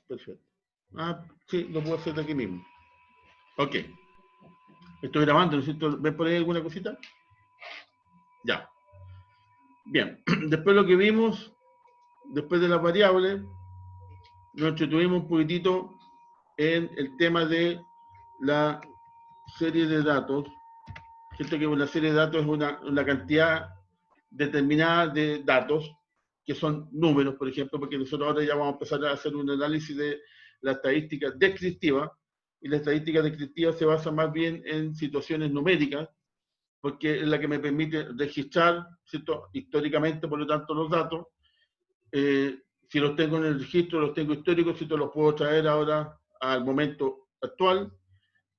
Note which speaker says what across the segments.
Speaker 1: Perfecto. Ah, sí, lo puedo hacer de aquí mismo. Ok. Estoy grabando, ¿no es cierto? ¿Ven por ahí alguna cosita? Ya. Bien. Después lo que vimos, después de las variables, nos entretuvimos un poquitito en el tema de la serie de datos. Siento que una serie de datos es una cantidad determinada de datos, que son números, por ejemplo, porque nosotros ahora ya vamos a empezar a hacer un análisis de la estadística descriptiva, y la estadística descriptiva se basa más bien en situaciones numéricas, porque es la que me permite registrar, ¿cierto?, históricamente, por lo tanto, los datos. Si los tengo en el registro, los tengo históricos, ¿cierto?, los puedo traer ahora al momento actual,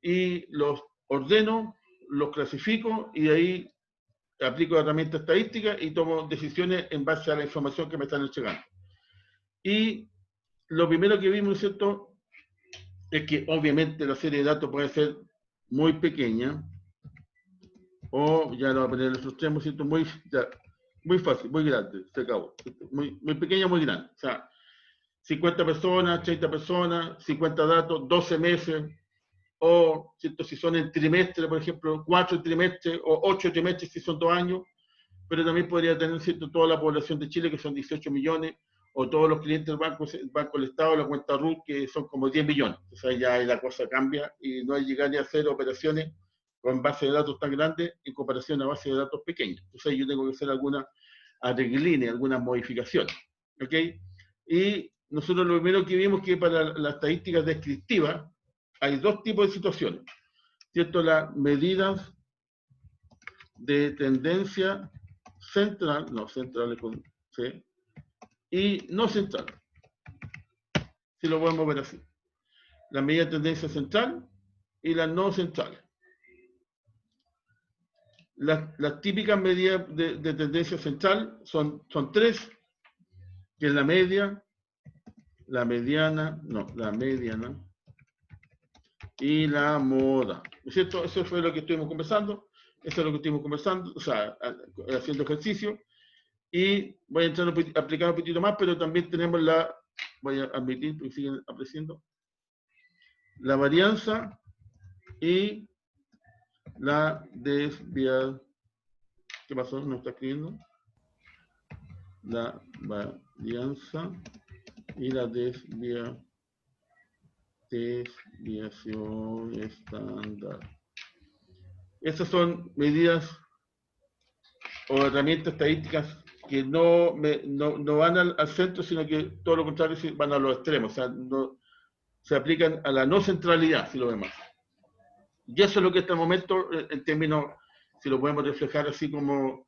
Speaker 1: y los ordeno, los clasifico, y de ahí aplico herramientas estadísticas y tomo decisiones en base a la información que me están entregando. Y lo primero que vimos, ¿cierto?, es que obviamente la serie de datos puede ser muy pequeña, o ya lo voy a poner en los extremos, ¿cierto?, muy fácil, muy grande, se acabó. Muy pequeña, muy grande. O sea, 50 personas, 30 personas, 50 datos, 12 meses, o ¿cierto?, si son en trimestre, por ejemplo, 4 trimestres o 8 trimestres si son 2 años, pero también podría tener, ¿cierto?, toda la población de Chile, que son 18 millones, o todos los clientes del banco, el Banco del Estado, la cuenta RUT, que son como 10 millones. O sea, ya la cosa cambia y no hay llegar ni a hacer operaciones con base de datos tan grandes en comparación a base de datos pequeñas. Entonces yo tengo que hacer algunas arreglines, algunas modificaciones. ¿Ok? Y nosotros lo primero que vimos que para las estadísticas descriptivas hay dos tipos de situaciones. ¿Cierto? Las medidas de tendencia central, no, central con C, y no central, si lo podemos ver así. La medida de tendencia central y la no central. Las típicas medidas de tendencia central son tres, que es la media, la mediana, no, la mediana y la moda. ¿No es cierto? Eso fue lo que estuvimos conversando, eso es lo que estuvimos conversando, o sea, haciendo ejercicio. Y voy a entrar a aplicar un poquito más, pero también tenemos voy a admitir, porque siguen apareciendo, la varianza y la desviación. ¿Qué pasó? ¿No está escribiendo? La varianza y la desviación estándar. Esas son medidas o herramientas estadísticas que no van al centro, sino que todo lo contrario, van a los extremos. O sea, se aplican a la no centralidad, si lo vemos. Y eso es lo que hasta el momento, en términos, si lo podemos reflejar así como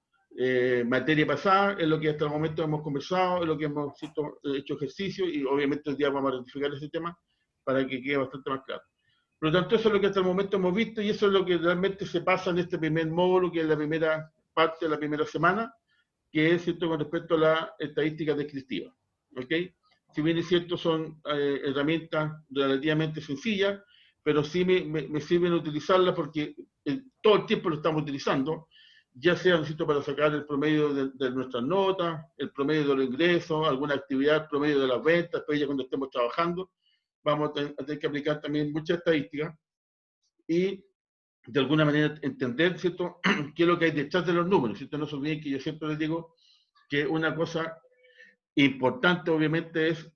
Speaker 1: materia pasada, es lo que hasta el momento hemos conversado, es lo que hemos hecho ejercicio, y obviamente el día vamos a rectificar ese tema para que quede bastante más claro. Por lo tanto, eso es lo que hasta el momento hemos visto, y eso es lo que realmente se pasa en este primer módulo, que es la primera parte de la primera semana, que es cierto con respecto a la estadística descriptiva. ¿Ok? Si bien es cierto, son herramientas relativamente sencillas, pero sí me sirven utilizarlas porque todo el tiempo lo estamos utilizando, ya sea, necesito, para sacar el promedio de nuestras notas, el promedio de los ingresos, alguna actividad, el promedio de las ventas, después ya cuando estemos trabajando, vamos a tener que aplicar también mucha estadística y de alguna manera entender, ¿cierto?, qué es lo que hay detrás de los números, ¿cierto? No se olviden que yo siempre les digo que una cosa importante, obviamente, es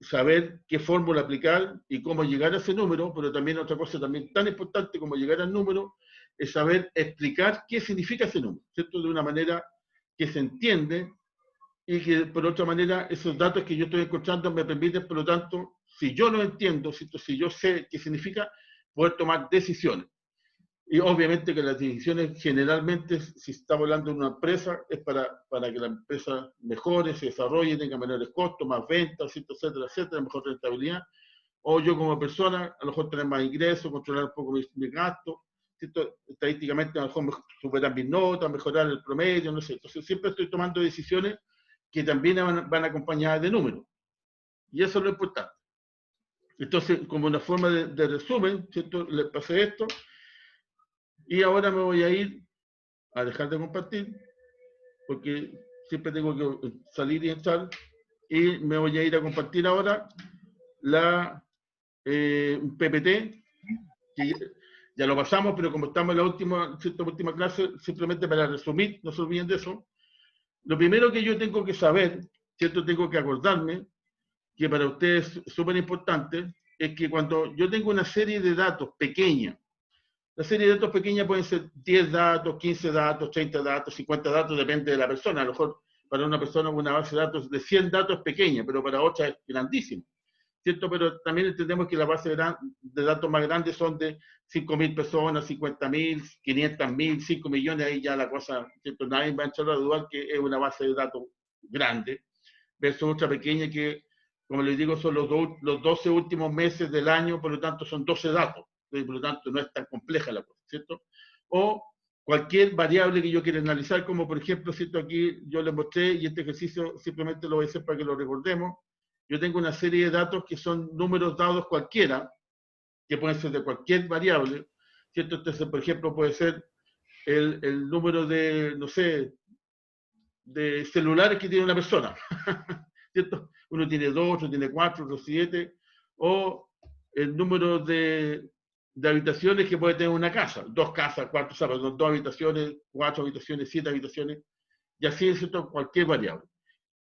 Speaker 1: saber qué fórmula aplicar y cómo llegar a ese número, pero también otra cosa también tan importante como llegar al número es saber explicar qué significa ese número, ¿cierto?, de una manera que se entiende y que, por otra manera, esos datos que yo estoy encontrando me permiten, por lo tanto, si yo lo entiendo, ¿cierto?, si yo sé qué significa, poder tomar decisiones. Y obviamente que las decisiones generalmente, si estamos hablando de una empresa, es para que la empresa mejore, se desarrolle, tenga menores costos, más ventas, etcétera, etcétera, mejor rentabilidad. O yo como persona, a lo mejor tener más ingresos, controlar un poco mis gastos, ¿cierto? Estadísticamente a lo mejor superar mis notas, mejorar el promedio, no sé. Entonces siempre estoy tomando decisiones que también van acompañadas de números. Y eso es lo importante. Entonces, como una forma de resumen, ¿cierto?, les pasé esto. Y ahora me voy a ir a dejar de compartir, porque siempre tengo que salir y entrar, y me voy a ir a compartir ahora un PPT, que ya lo pasamos, pero como estamos en la última clase, simplemente para resumir, no se olviden de eso. Lo primero que yo tengo que saber, ¿cierto? Tengo que acordarme, que para ustedes es súper importante, es que cuando yo tengo una serie de datos pequeña, la serie de datos pequeña pueden ser 10 datos, 15 datos, 30 datos, 50 datos, depende de la persona. A lo mejor para una persona una base de datos de 100 datos es pequeña, pero para otra es grandísima, ¿cierto? Pero también entendemos que la base de datos más grandes son de 5.000 personas, 50.000, 500.000, 5 millones, ahí ya la cosa, ¿cierto? Nadie va a echar a dudar que es una base de datos grande, versus otra pequeña que, como les digo, son los 12 últimos meses del año, por lo tanto son 12 datos, por lo tanto no es tan compleja la cosa, ¿cierto? O cualquier variable que yo quiera analizar, como por ejemplo, ¿cierto? Aquí yo les mostré, y este ejercicio simplemente lo voy a hacer para que lo recordemos. Yo tengo una serie de datos que son números dados cualquiera, que pueden ser de cualquier variable, ¿cierto? Entonces, por ejemplo, puede ser el número de, no sé, de celulares que tiene una persona, ¿cierto? Uno tiene 2, otro tiene 4, otro 7, o el número de habitaciones que puede tener una casa, 2 casas, 4, ¿sabes? 2 habitaciones, 4 habitaciones, 7 habitaciones, y así es, ¿cierto? Cualquier variable.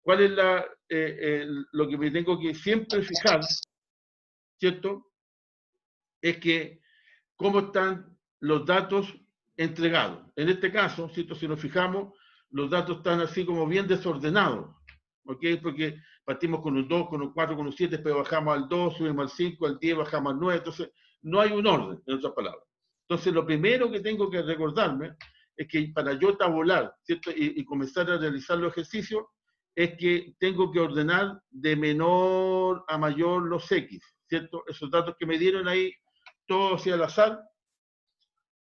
Speaker 1: ¿Cuál es lo que me tengo que siempre fijar, ¿cierto? Es que cómo están los datos entregados. En este caso, ¿cierto? Si nos fijamos, los datos están así como bien desordenados, ¿ok? Porque partimos con un 2, con un 4, con un 7, después bajamos al 2, subimos al 5, al 10, bajamos al 9, entonces no hay un orden, en otras palabras. Entonces, lo primero que tengo que recordarme es que para yo tabular, ¿cierto? Y comenzar a realizar los ejercicios, es que tengo que ordenar de menor a mayor los X, ¿cierto? Esos datos que me dieron ahí, todo hacia al azar,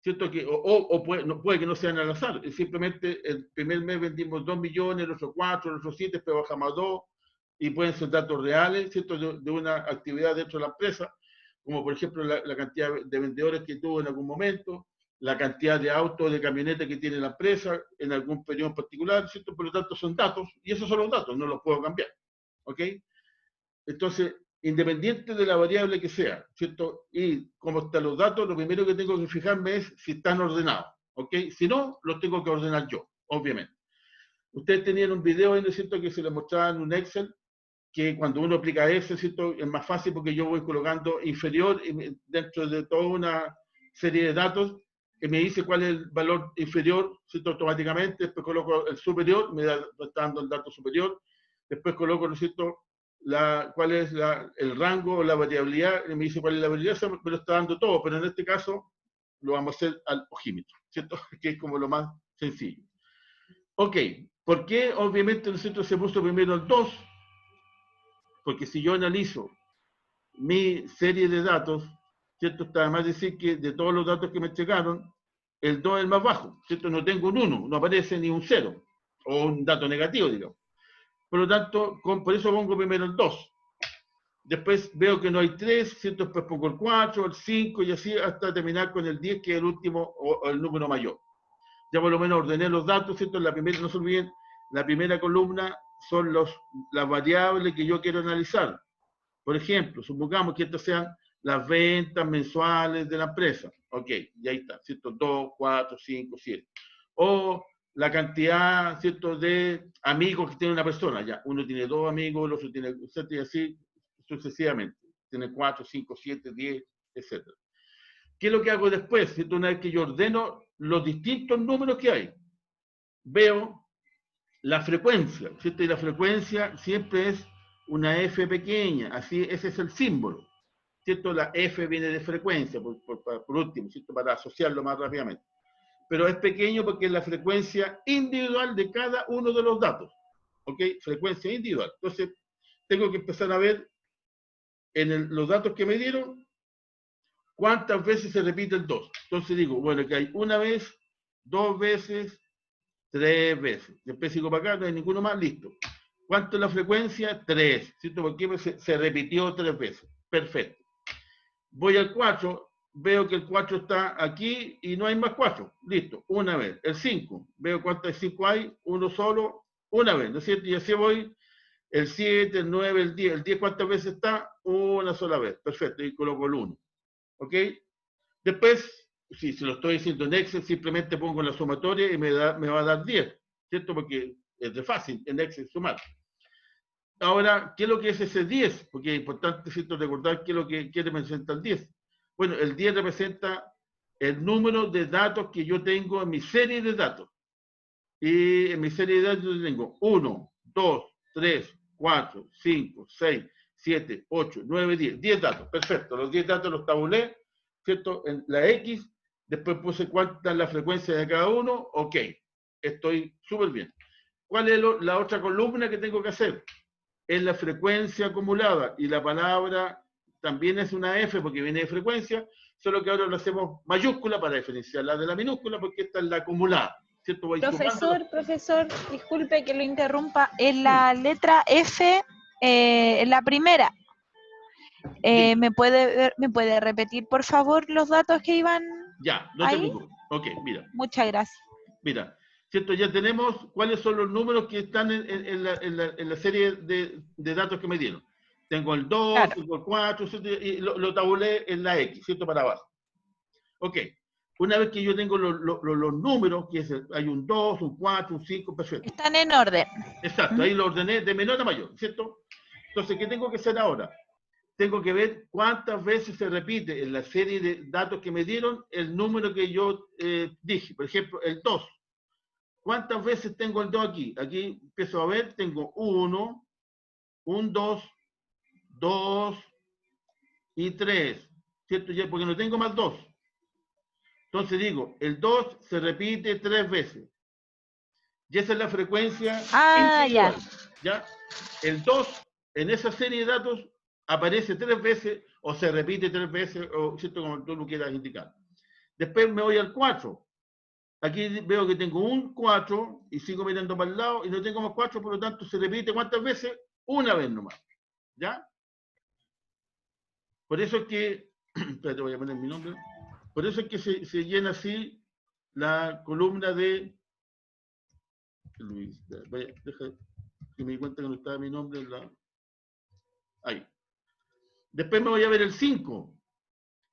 Speaker 1: ¿cierto? Que, puede que no sean al azar, simplemente el primer mes vendimos 2 millones, el otro 4, el otro 7, pero bajamos a 2, y pueden ser datos reales, ¿cierto? De una actividad dentro de la empresa, como por ejemplo la cantidad de vendedores que tuvo en algún momento, la cantidad de autos, de camionetas que tiene la empresa en algún periodo en particular, ¿cierto? Por lo tanto son datos, y esos son los datos, no los puedo cambiar, ¿ok? Entonces, independiente de la variable que sea, ¿cierto? Y como están los datos, lo primero que tengo que fijarme es si están ordenados, ¿ok? Si no, los tengo que ordenar yo, obviamente. Ustedes tenían un video ahí, ¿no es cierto?, que se les mostraba en un Excel, que cuando uno aplica eso, ¿cierto?, es más fácil porque yo voy colocando inferior dentro de toda una serie de datos, que me dice cuál es el valor inferior, ¿cierto?, automáticamente, después coloco el superior, me está dando el dato superior, después coloco, ¿no es cierto?, cuál es el rango o la variabilidad, y me dice cuál es la variabilidad, me lo está dando todo, pero en este caso lo vamos a hacer al ojímetro, ¿cierto?, que es como lo más sencillo. Ok, ¿por qué obviamente nosotros se puso primero el 2? Porque si yo analizo mi serie de datos, ¿cierto? Está además decir que de todos los datos que me entregaron, el 2 es el más bajo, ¿cierto? No tengo un 1, no aparece ni un 0, o un dato negativo, digamos. Por lo tanto, por eso pongo primero el 2. Después veo que no hay 3, ¿cierto? Después pongo el 4, el 5 y así hasta terminar con el 10, que es el último o el número mayor. Ya por lo menos ordené los datos, ¿cierto? La primera, no se olviden, la primera columna son las variables que yo quiero analizar. Por ejemplo, supongamos que estas sean las ventas mensuales de la empresa. Ok, y ahí está, ¿cierto? 2, 4, 5, 7. O la cantidad, ¿cierto?, de amigos que tiene una persona. Ya, uno tiene 2 amigos, el otro tiene 7 y así sucesivamente. Tiene 4, 5, 7, 10, etc. ¿Qué es lo que hago después? ¿Cierto? Una vez que yo ordeno los distintos números que hay, veo la frecuencia, ¿cierto? Y la frecuencia siempre es una F pequeña, así ese es el símbolo, ¿cierto? La F viene de frecuencia, por último, ¿cierto? Para asociarlo más rápidamente. Pero es pequeño porque es la frecuencia individual de cada uno de los datos, ¿ok? Frecuencia individual. Entonces, tengo que empezar a ver en los datos que me dieron cuántas veces se repite el 2. Entonces digo, bueno, que hay una vez, 2 veces, 3 veces. Después sigo para acá, no hay ninguno más, listo. ¿Cuánto es la frecuencia? 3, ¿cierto? Porque se repitió 3 veces. Perfecto. Voy al 4, veo que el 4 está aquí y no hay más 4. Listo, una vez. El 5, veo cuántos 5 hay, uno solo, una vez, ¿no es cierto? Y así voy El 7, el 9, el 10. ¿El 10 cuántas veces está? Una sola vez. Perfecto, y coloco el 1. ¿Ok? Después, si lo estoy diciendo en Excel, simplemente pongo la sumatoria y me va a dar 10, ¿cierto? Porque es de fácil en Excel sumar. Ahora, ¿qué es lo que es ese 10? Porque es importante, ¿cierto?, recordar qué es lo que representa el 10. Bueno, el 10 representa el número de datos que yo tengo en mi serie de datos. Y en mi serie de datos yo tengo 1, 2, 3, 4, 5, 6, 7, 8, 9, 10. 10 datos, perfecto. Los 10 datos los tabulé, ¿cierto? En la X, después puse cuánta es la frecuencia de cada uno, ok. Estoy súper bien. ¿Cuál es la otra columna que tengo que hacer? Es la frecuencia acumulada, y la palabra también es una F porque viene de frecuencia, solo que ahora lo hacemos mayúscula para diferenciarla de la minúscula porque esta es la acumulada, ¿cierto? Voy
Speaker 2: Profesor, disculpe que lo interrumpa, en la letra F, en la primera, ¿me puede repetir por favor los datos que iban
Speaker 1: ya, no
Speaker 2: ahí?
Speaker 1: te preocupes. Ok, mira.
Speaker 2: Muchas gracias.
Speaker 1: Mira, ¿cierto? Ya tenemos cuáles son los números que están en la serie de datos que me dieron. Tengo el 2,
Speaker 2: Claro.
Speaker 1: tengo el 4, ¿cierto? Y lo tabulé en la X, ¿cierto? Para abajo. Ok. Una vez que yo tengo los números, que hay un 2, un 4, un 5, perfecto.
Speaker 2: Están en orden.
Speaker 1: Exacto, ahí lo ordené de menor a mayor, ¿cierto? Entonces, ¿qué tengo que hacer ahora? Tengo que ver cuántas veces se repite en la serie de datos que me dieron el número que yo dije. Por ejemplo, el 2. ¿Cuántas veces tengo el 2 aquí? Aquí empiezo a ver, tengo 1, un 2, 2 y 3, ¿cierto? Ya, porque no tengo más 2. Entonces digo, el 2 se repite 3 veces. Y esa es la frecuencia individual. ¿Ya? El 2 en esa serie de datos aparece 3 veces o se repite 3 veces, o ¿cierto? Como tú lo quieras indicar. Después me voy al 4. Aquí veo que tengo un 4 y sigo mirando para el lado y no tengo más 4, por lo tanto se repite ¿cuántas veces? Una vez nomás. ¿Ya? Por eso es que, espérate, voy a poner mi nombre. Por eso es que se llena así la columna de Luis. Deja que me di cuenta que no estaba mi nombre en la... Ahí. Después me voy a ver el 5.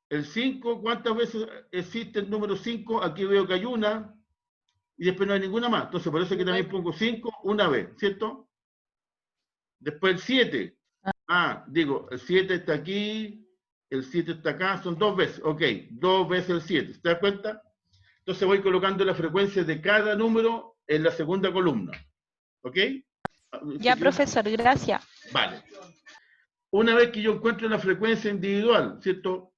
Speaker 1: El 5, ¿cuántas veces existe el número 5? Aquí veo que hay una y después no hay ninguna más. Entonces, por eso es que también pongo 5 una vez, ¿cierto? Después el 7. Digo, el 7 está aquí, el 7 está acá, son 2 veces. Ok, 2 veces el 7. ¿Te das cuenta? Entonces voy colocando la frecuencia de cada número en la segunda columna. ¿Ok?
Speaker 2: Ya, profesor, gracias.
Speaker 1: Vale. Una vez que yo encuentro la frecuencia individual, ¿cierto?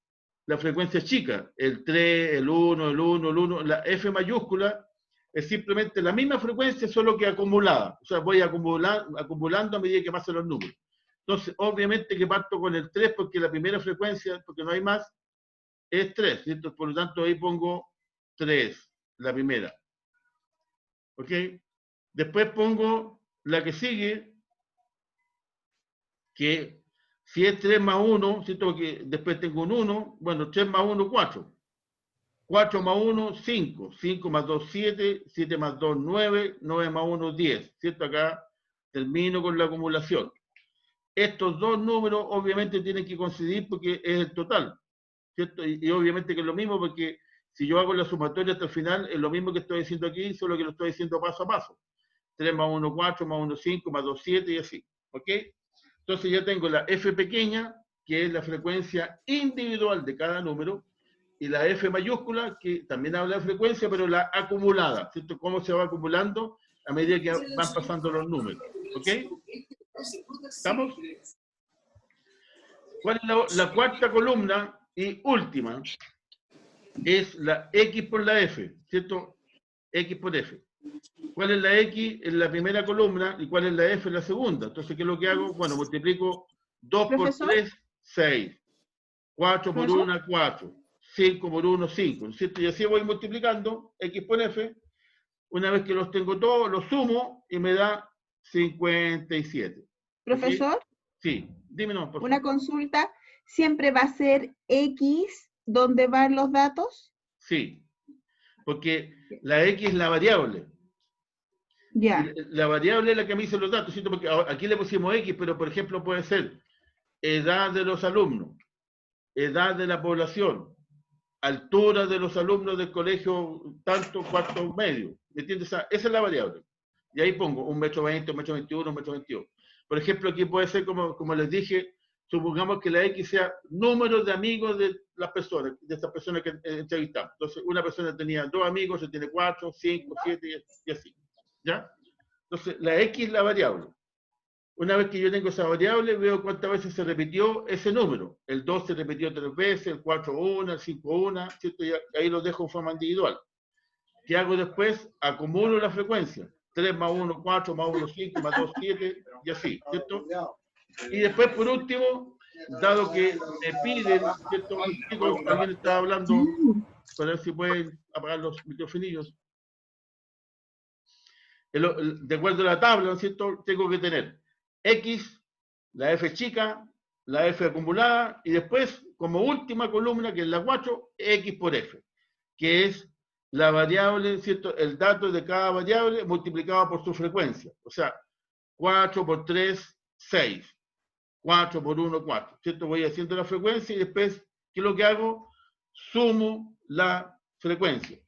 Speaker 1: La frecuencia chica, el 3, el 1, el 1, el 1, la F mayúscula es simplemente la misma frecuencia, solo que acumulada. O sea, voy acumulando a medida que pasan los números. Entonces, obviamente que parto con el 3 porque la primera frecuencia, porque no hay más, es 3, ¿cierto? Por lo tanto, ahí pongo 3, la primera. ¿Ok? Después pongo la que sigue, que si es 3 más 1, ¿cierto? Porque después tengo un 1, bueno, 3 más 1, 4. 4 más 1, 5. 5 más 2, 7. 7 más 2, 9. 9 más 1, 10. ¿Cierto? Acá termino con la acumulación. Estos dos números obviamente tienen que coincidir porque es el total. ¿Cierto? Y obviamente que es lo mismo porque si yo hago la sumatoria hasta el final, es lo mismo que estoy diciendo aquí, solo que lo estoy diciendo paso a paso. 3 más 1, 4, más 1, 5, más 2, 7 y así. ¿Ok? Entonces ya tengo la F pequeña, que es la frecuencia individual de cada número, y la F mayúscula, que también habla de frecuencia, pero la acumulada, ¿cierto? Cómo se va acumulando a medida que van pasando los números. ¿Ok? ¿Estamos? ¿Cuál es la cuarta columna y última? Es la X por la F, ¿cierto? X por F. ¿Cuál es la X en la primera columna y cuál es la F en la segunda? Entonces, ¿qué es lo que hago? Bueno, multiplico 2 por 3, 6. 4 por 1, 4. 5 por 1, 5. ¿Cierto? Y así voy multiplicando X por F. Una vez que los tengo todos, los sumo y me da 57.
Speaker 3: Profesor,
Speaker 1: ¿Okay? Sí, dime no, por favor.
Speaker 3: Una consulta, ¿siempre va a ser X donde van los datos?
Speaker 1: Sí, porque la X es la variable.
Speaker 3: Ya.
Speaker 1: La variable es la que me dice los datos, ¿cierto? Porque aquí le pusimos X, pero por ejemplo puede ser edad de los alumnos, edad de la población, altura de los alumnos del colegio, tanto, cuarto, medio. ¿Me entiendes? Esa es la variable. Y ahí pongo 1,20 m, 1,21 m, 1,22 m. Por ejemplo, aquí puede ser, como les dije, supongamos que la X sea número de amigos de las personas, de estas personas que entrevistamos. Entonces, una persona tenía 2 amigos, se tiene 4, 5, 7 y así. ¿Ya? Entonces, la X es la variable. Una vez que yo tengo esa variable, veo cuántas veces se repitió ese número. El 2 se repitió 3 veces, el 4 una, el 5 una, ¿cierto? Y ahí lo dejo en forma individual. ¿Qué hago después? Acumulo la frecuencia. 3 más 1, 4, más 1, 5, más 2, 7, y así, ¿cierto? Y después, por último, dado que me piden, ¿cierto? Chicos, alguien está hablando, para ver si pueden apagar los microfonillos. De acuerdo a la tabla, ¿no es cierto? Tengo que tener X, la F chica, la F acumulada, y después, como última columna, que es la 4, X por F, que es la variable, ¿cierto? El dato de cada variable multiplicado por su frecuencia. O sea, 4 por 3, 6. 4 por 1, 4. ¿Cierto? Voy haciendo la frecuencia y después, ¿qué es lo que hago? Sumo la frecuencia.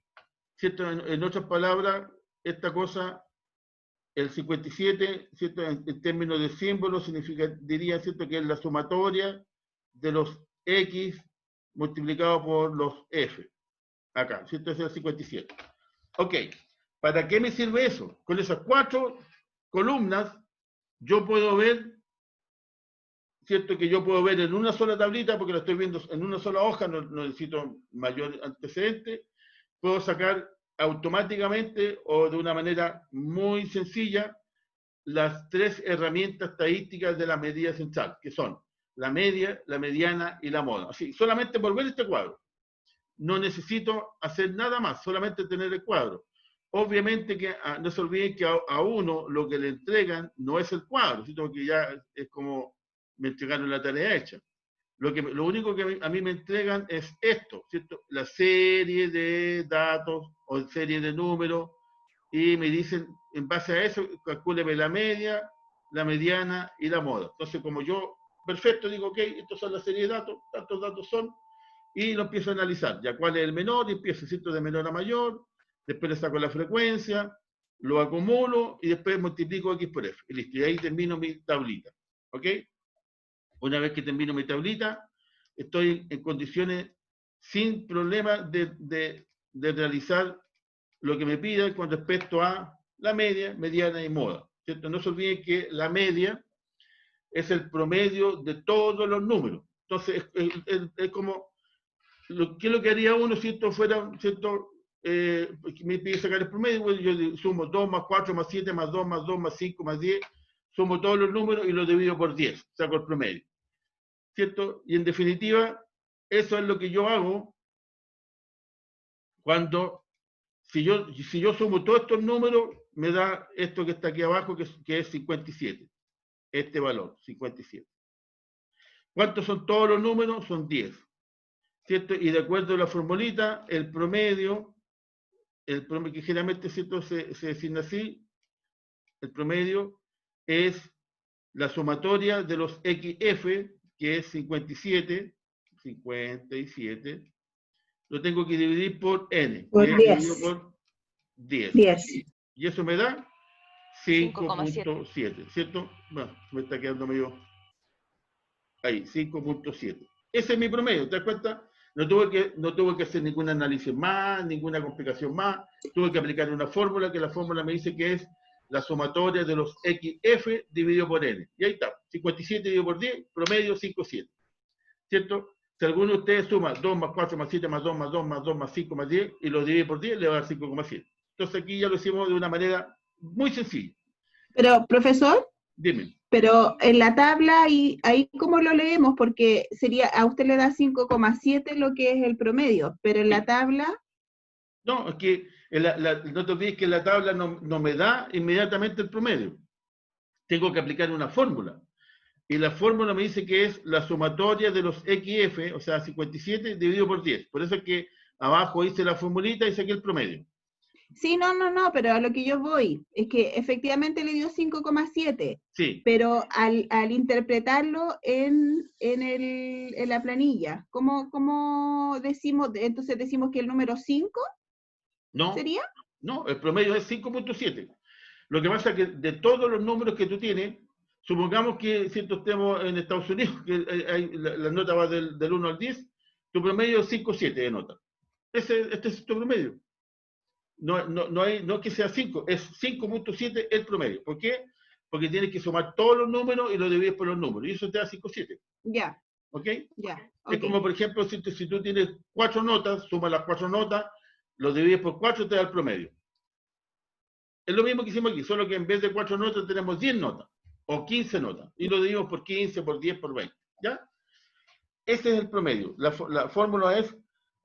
Speaker 1: ¿Cierto? En otras palabras, esta cosa, el 57, ¿cierto? En términos de símbolos, diría, ¿cierto? Que es la sumatoria de los X multiplicado por los F. Acá, ¿cierto? Ese es el 57. Ok, ¿para qué me sirve eso? Con esas 4 columnas, yo puedo ver, ¿cierto? Que yo puedo ver en una sola tablita, porque la estoy viendo en una sola hoja, no necesito mayor antecedente, puedo sacar automáticamente o de una manera muy sencilla las 3 herramientas estadísticas de la medida central, que son la media, la mediana y la moda. Así, solamente por ver este cuadro. No necesito hacer nada más, solamente tener el cuadro. Obviamente que no se olviden que a uno lo que le entregan no es el cuadro, sino que ya es como me entregaron la tarea hecha. Lo único que a mí me entregan es esto, ¿cierto? La serie de datos o serie de números, y me dicen, en base a eso, calcúleme la media, la mediana y la moda. Entonces, como yo, perfecto, digo, ok, estos son la serie de datos, tantos datos son, y lo empiezo a analizar. Ya cuál es el menor, y empiezo, ¿cierto? De menor a mayor, después le saco la frecuencia, lo acumulo, y después multiplico X por F. Y listo, y ahí termino mi tablita. ¿Ok? Una vez que termino mi tablita, estoy en condiciones sin problema de realizar lo que me pidan con respecto a la media, mediana y moda. ¿Cierto? No se olviden que la media es el promedio de todos los números. Entonces, es como, ¿qué es lo que haría uno si esto fuera, ¿cierto? Me pide sacar el promedio, bueno, yo sumo 2 más 4 más 7 más 2 más 2 más 5 más 10, sumo todos los números y los divido por 10, saco el promedio. ¿Cierto? Y en definitiva, eso es lo que yo hago cuando, si yo sumo todos estos números, me da esto que está aquí abajo, que es 57. Este valor, 57. ¿Cuántos son todos los números? Son 10. ¿Cierto? Y de acuerdo a la formulita, el promedio que generalmente, ¿cierto? se designa así, el promedio es la sumatoria de los XF, que es 57, lo tengo que dividir por N,
Speaker 3: Por
Speaker 1: que es
Speaker 3: 10.
Speaker 1: dividido por 10.
Speaker 3: 10.
Speaker 1: Y eso me da 5.7, ¿cierto? Bueno, me está quedando medio ahí, 5.7. Ese es mi promedio, ¿te das cuenta? No tuve que hacer ningún análisis más, ninguna complicación más. Tuve que aplicar una fórmula, que la fórmula me dice que es la sumatoria de los XF dividido por N. Y ahí está, 57 dividido por 10, promedio 5,7. ¿Cierto? Si alguno de ustedes suma 2 más 4 más 7 más 2 más 2 más 2 más 5 más 10 y lo divide por 10, le va a dar 5,7. Entonces aquí ya lo hicimos de una manera muy sencilla.
Speaker 3: Pero, profesor,
Speaker 1: Dime.
Speaker 3: pero en la tabla, ahí cómo lo leemos, porque sería, a usted le da 5,7 lo que es el promedio, pero en la tabla...
Speaker 1: No, es que no te olvides que la tabla no me da inmediatamente el promedio. Tengo que aplicar una fórmula. Y la fórmula me dice que es la sumatoria de los XF, o sea, 57 dividido por 10. Por eso es que abajo hice la formulita y saqué el promedio.
Speaker 3: Sí, no, pero a lo que yo voy es que efectivamente le dio 5,7,
Speaker 1: Sí,
Speaker 3: pero al interpretarlo en la planilla, ¿cómo decimos? Entonces decimos que el número 5
Speaker 1: no,
Speaker 3: sería.
Speaker 1: no, el promedio es 5.7. Lo que pasa es que de todos los números que tú tienes, supongamos que si estemos en Estados Unidos, que la nota va del 1 al 10, tu promedio es 5,7 de nota. Este es tu promedio. No es que sea 5, es 5.7 el promedio. ¿Por qué? Porque tienes que sumar todos los números y lo divides por los números. Y eso te da 5,7.
Speaker 3: Ya,
Speaker 1: ¿Ok?
Speaker 3: ya,
Speaker 1: Es
Speaker 3: ok.
Speaker 1: como, por ejemplo, si tú tienes 4 notas, sumas las 4 notas, lo divides por 4, te da el promedio. Es lo mismo que hicimos aquí, solo que en vez de 4 notas tenemos 10 notas o 15 notas. Y lo dividimos por 15, por 10, por 20. ¿Ya? Ese es el promedio. La fórmula es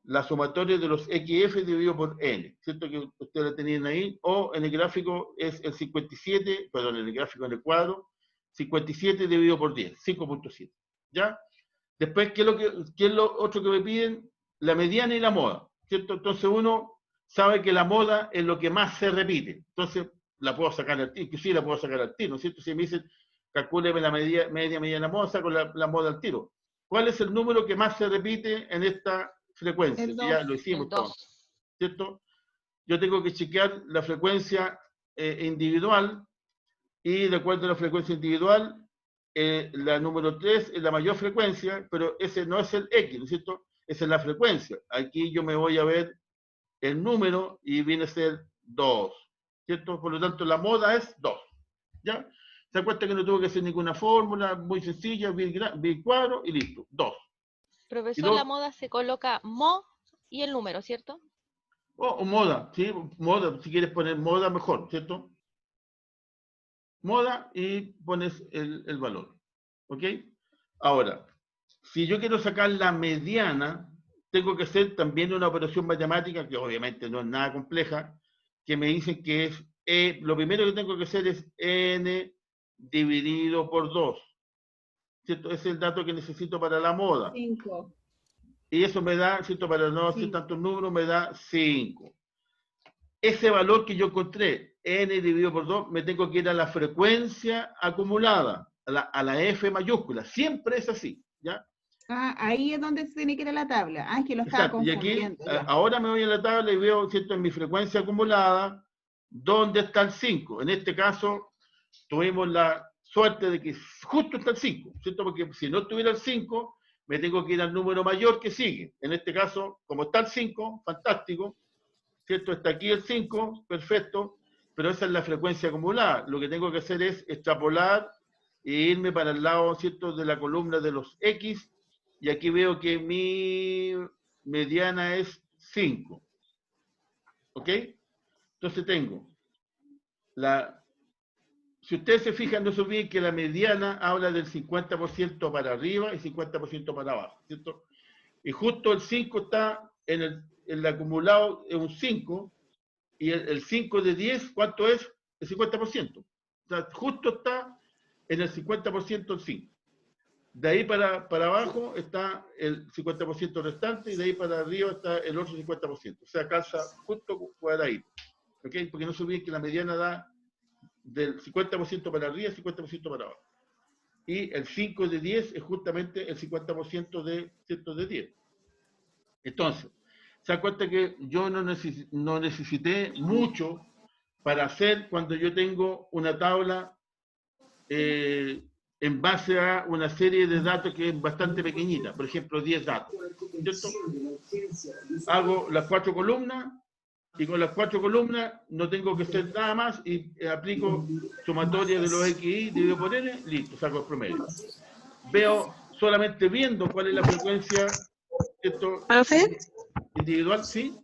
Speaker 1: la sumatoria de los XF dividido por N. ¿Cierto que ustedes la tenían ahí? O en el gráfico es el 57, perdón, en el gráfico en el cuadro, 57 dividido por 10, 5.7. ¿Ya? Después, ¿qué es lo otro que me piden? La mediana y la moda. ¿Cierto? Entonces uno sabe que la moda es lo que más se repite. Entonces la puedo sacar al tiro, que sí la puedo sacar al tiro, ¿no es cierto? Si me dicen, calcúleme la media, mediana, moda, saco la moda al tiro. ¿Cuál es el número que más se repite en esta frecuencia?
Speaker 3: El
Speaker 1: Que ya
Speaker 3: 2.
Speaker 1: lo hicimos
Speaker 4: El
Speaker 1: todo,
Speaker 4: 2.
Speaker 1: ¿cierto? Yo tengo que chequear la frecuencia individual y de acuerdo a la frecuencia individual, la número 3 es la mayor frecuencia, pero ese no es el X, ¿no es cierto? Esa es la frecuencia. Aquí yo me voy a ver el número y viene a ser 2, ¿cierto? Por lo tanto, la moda es 2, ¿ya? Se da cuenta que no tuvo que hacer ninguna fórmula, muy sencilla, vi cuadro y listo, 2. Y
Speaker 4: Profesor, la
Speaker 1: 2,
Speaker 4: moda se coloca mo y el número, ¿cierto?
Speaker 1: o moda, ¿sí? Moda, si quieres poner moda, mejor, ¿cierto? Moda y pones el valor, ¿ok? Ahora, si yo quiero sacar la mediana, tengo que hacer también una operación matemática, que obviamente no es nada compleja, que me dicen que es, lo primero que tengo que hacer es n dividido por 2, ¿cierto? Ese es el dato que necesito para la moda.
Speaker 3: 5.
Speaker 1: Y eso me da, ¿cierto? Para no hacer tantos números, me da 5. Ese valor que yo encontré, n dividido por 2, me tengo que ir a la frecuencia acumulada, a la F mayúscula. Siempre es así, ¿ya?
Speaker 3: Ah, ahí es donde se tiene que ir a la tabla. Ah, es que lo estaba
Speaker 1: Exacto. Y aquí,
Speaker 3: confundiendo. Ya.
Speaker 1: ahora me voy a la tabla y veo, ¿cierto? En mi frecuencia acumulada, ¿dónde está el 5? En este caso, tuvimos la suerte de que justo está el 5, ¿cierto? Porque si no estuviera el 5, me tengo que ir al número mayor que sigue. En este caso, como está el 5, fantástico, ¿cierto? Está aquí el 5, perfecto, pero esa es la frecuencia acumulada. Lo que tengo que hacer es extrapolar e irme para el lado, ¿cierto?, de la columna de los X, y aquí veo que mi mediana es 5, ¿ok? Entonces tengo si ustedes se fijan, no se olviden que la mediana habla del 50% para arriba y 50% para abajo, ¿cierto? Y justo el 5 está en el acumulado, es un 5, y el 5 de 10, ¿cuánto es? El 50%. O sea, justo está en el 50% el 5. De ahí para abajo está el 50% restante y de ahí para arriba está el otro 50%. O sea, calza justo por ahí. ¿Ok? Porque no se olviden que la mediana da del 50% para arriba y 50% para abajo. Y el 5 de 10 es justamente el 50% de 10. Entonces, se da cuenta que yo no necesité mucho para hacer cuando yo tengo una tabla en base a una serie de datos que es bastante pequeñita, por ejemplo, 10 datos, ¿cierto? Hago las 4 columnas y con las 4 columnas no tengo que hacer nada más y aplico sumatoria de los XI dividido por N, listo, saco el promedio. Veo solamente viendo cuál es la frecuencia, ¿cierto?
Speaker 2: ¿Profe?
Speaker 1: Individual, ¿sí?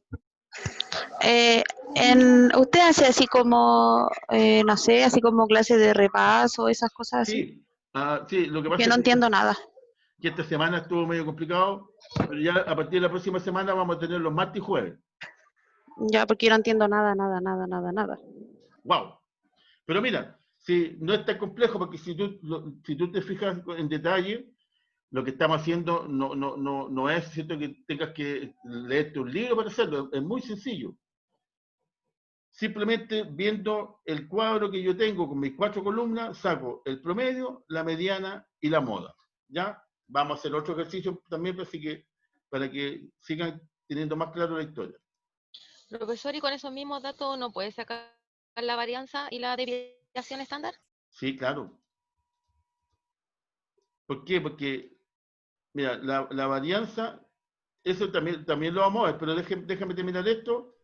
Speaker 2: ¿Usted hace así como, no sé, así como clases de repaso, esas cosas así?
Speaker 1: Sí, sí, lo que
Speaker 2: Que
Speaker 1: pasa
Speaker 2: no
Speaker 1: es
Speaker 2: entiendo nada.
Speaker 1: que esta semana estuvo medio complicado, pero ya a partir de la próxima semana vamos a tener los martes y jueves.
Speaker 2: Ya, porque yo no entiendo nada, nada, nada, nada, nada.
Speaker 1: ¡Wow! Pero mira, si no es tan complejo, porque si tú te fijas en detalle, lo que estamos haciendo no es cierto que tengas que leerte un libro para hacerlo, es muy sencillo. simplemente viendo el cuadro que yo tengo con mis 4 columnas, saco el promedio, la mediana y la moda. ¿Ya? Vamos a hacer otro ejercicio también, así que, para que sigan teniendo más claro la historia.
Speaker 4: Profesor, ¿y con esos mismos datos no puede sacar la varianza y la desviación estándar?
Speaker 1: Sí, claro. ¿Por qué? Porque, mira, la varianza, eso también lo vamos a ver, pero déjame terminar esto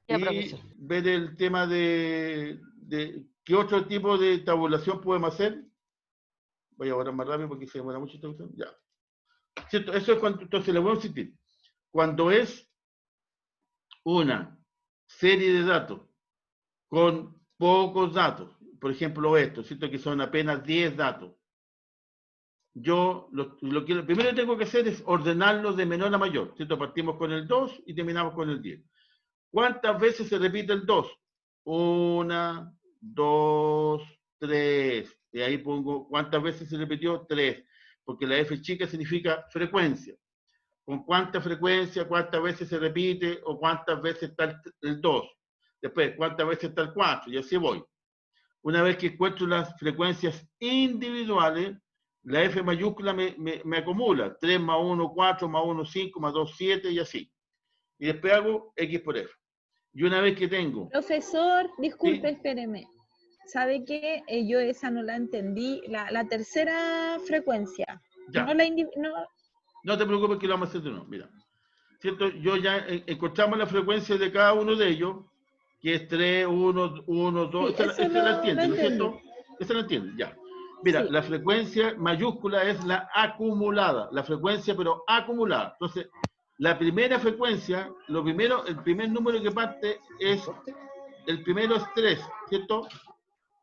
Speaker 4: Ya,
Speaker 1: y
Speaker 4: profesor.
Speaker 1: ver el tema de qué otro tipo de tabulación podemos hacer. Voy a borrar más rápido porque se demora mucho esta cuestión. Ya. ¿Cierto? Eso es cuando, entonces le voy a insistir. Cuando es una serie de datos con pocos datos, por ejemplo esto, ¿cierto? Que son apenas 10 datos. Yo lo primero que tengo que hacer es ordenarlos de menor a mayor, ¿cierto? Partimos con el 2 y terminamos con el 10. ¿Cuántas veces se repite el 2? 1, 2, 3. Y ahí pongo cuántas veces se repitió, 3. Porque la F chica significa frecuencia. ¿Con cuánta frecuencia, cuántas veces se repite o cuántas veces está el 2? Después, cuántas veces está el 4, y así voy. Una vez que encuentro las frecuencias individuales, la F mayúscula me acumula. 3 más 1, 4, más 1, 5, más 2, 7 y así. Y después hago X por F. Y una vez que tengo...
Speaker 2: Profesor, disculpe,
Speaker 1: ¿sí?
Speaker 2: espéreme. ¿Sabe qué? Yo esa no la entendí. La tercera frecuencia.
Speaker 1: Ya.
Speaker 2: No la no,
Speaker 1: No te preocupes que lo vamos a hacer de nuevo. Mira. ¿Cierto? Yo ya encontramos la frecuencia de cada uno de ellos, que es 3, 1, 1, 2.
Speaker 2: sí,
Speaker 1: Esa la entiende, ¿no es cierto? Esa la entiende, ya. Mira,
Speaker 2: Sí.
Speaker 1: la frecuencia mayúscula es la acumulada, la frecuencia pero acumulada. Entonces, la primera frecuencia, el primer número que parte es, el primero es 3, ¿cierto?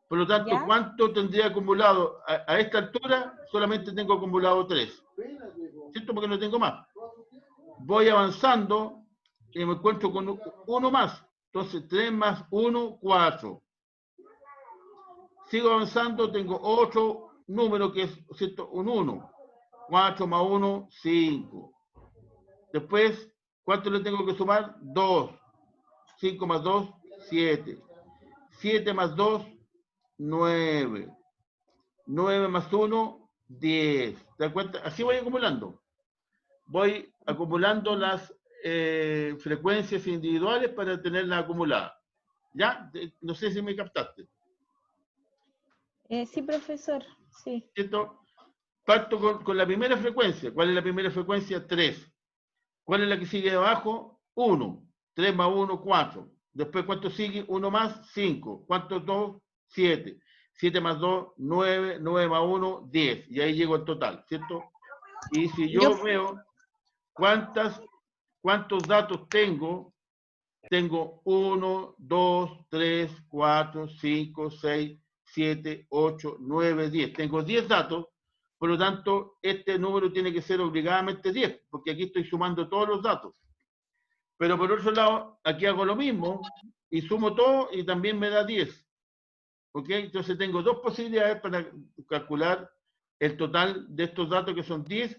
Speaker 1: Por lo tanto,
Speaker 2: ¿Ya?
Speaker 1: ¿cuánto tendría acumulado? A esta altura solamente tengo acumulado 3, ¿cierto? Porque no tengo más. Voy avanzando y me encuentro con uno más. Entonces, 3 más 1, 4. Sigo avanzando, tengo otro número que es, ¿cierto? Un 1. 4 más 1, 5. Después, ¿cuánto le tengo que sumar? 2. 5 más 2, 7. 7 más 2, 9. 9 más 1, 10. ¿Te das cuenta? Así voy acumulando. Voy acumulando las frecuencias individuales para tenerlas acumuladas. ¿Ya? No sé si me captaste.
Speaker 2: Sí, profesor, sí.
Speaker 1: ¿Cierto? Parto con la primera frecuencia. ¿Cuál es la primera frecuencia? 3. ¿Cuál es la que sigue abajo? 1. 3 más 1, 4. Después, ¿cuánto sigue? 1 más, 5. ¿Cuánto es 2? 7. 7 más 2, 9. 9 más 1, 10. Y ahí llego al total, ¿cierto? Y si yo veo cuántos datos tengo 1, 2, 3, 4, 5, 6, 7, 8, 9, 10. Tengo 10 datos, por lo tanto, este número tiene que ser obligadamente 10, porque aquí estoy sumando todos los datos. Pero por otro lado, aquí hago lo mismo y sumo todo y también me da 10. ¿Ok? Entonces tengo dos posibilidades para calcular el total de estos datos que son 10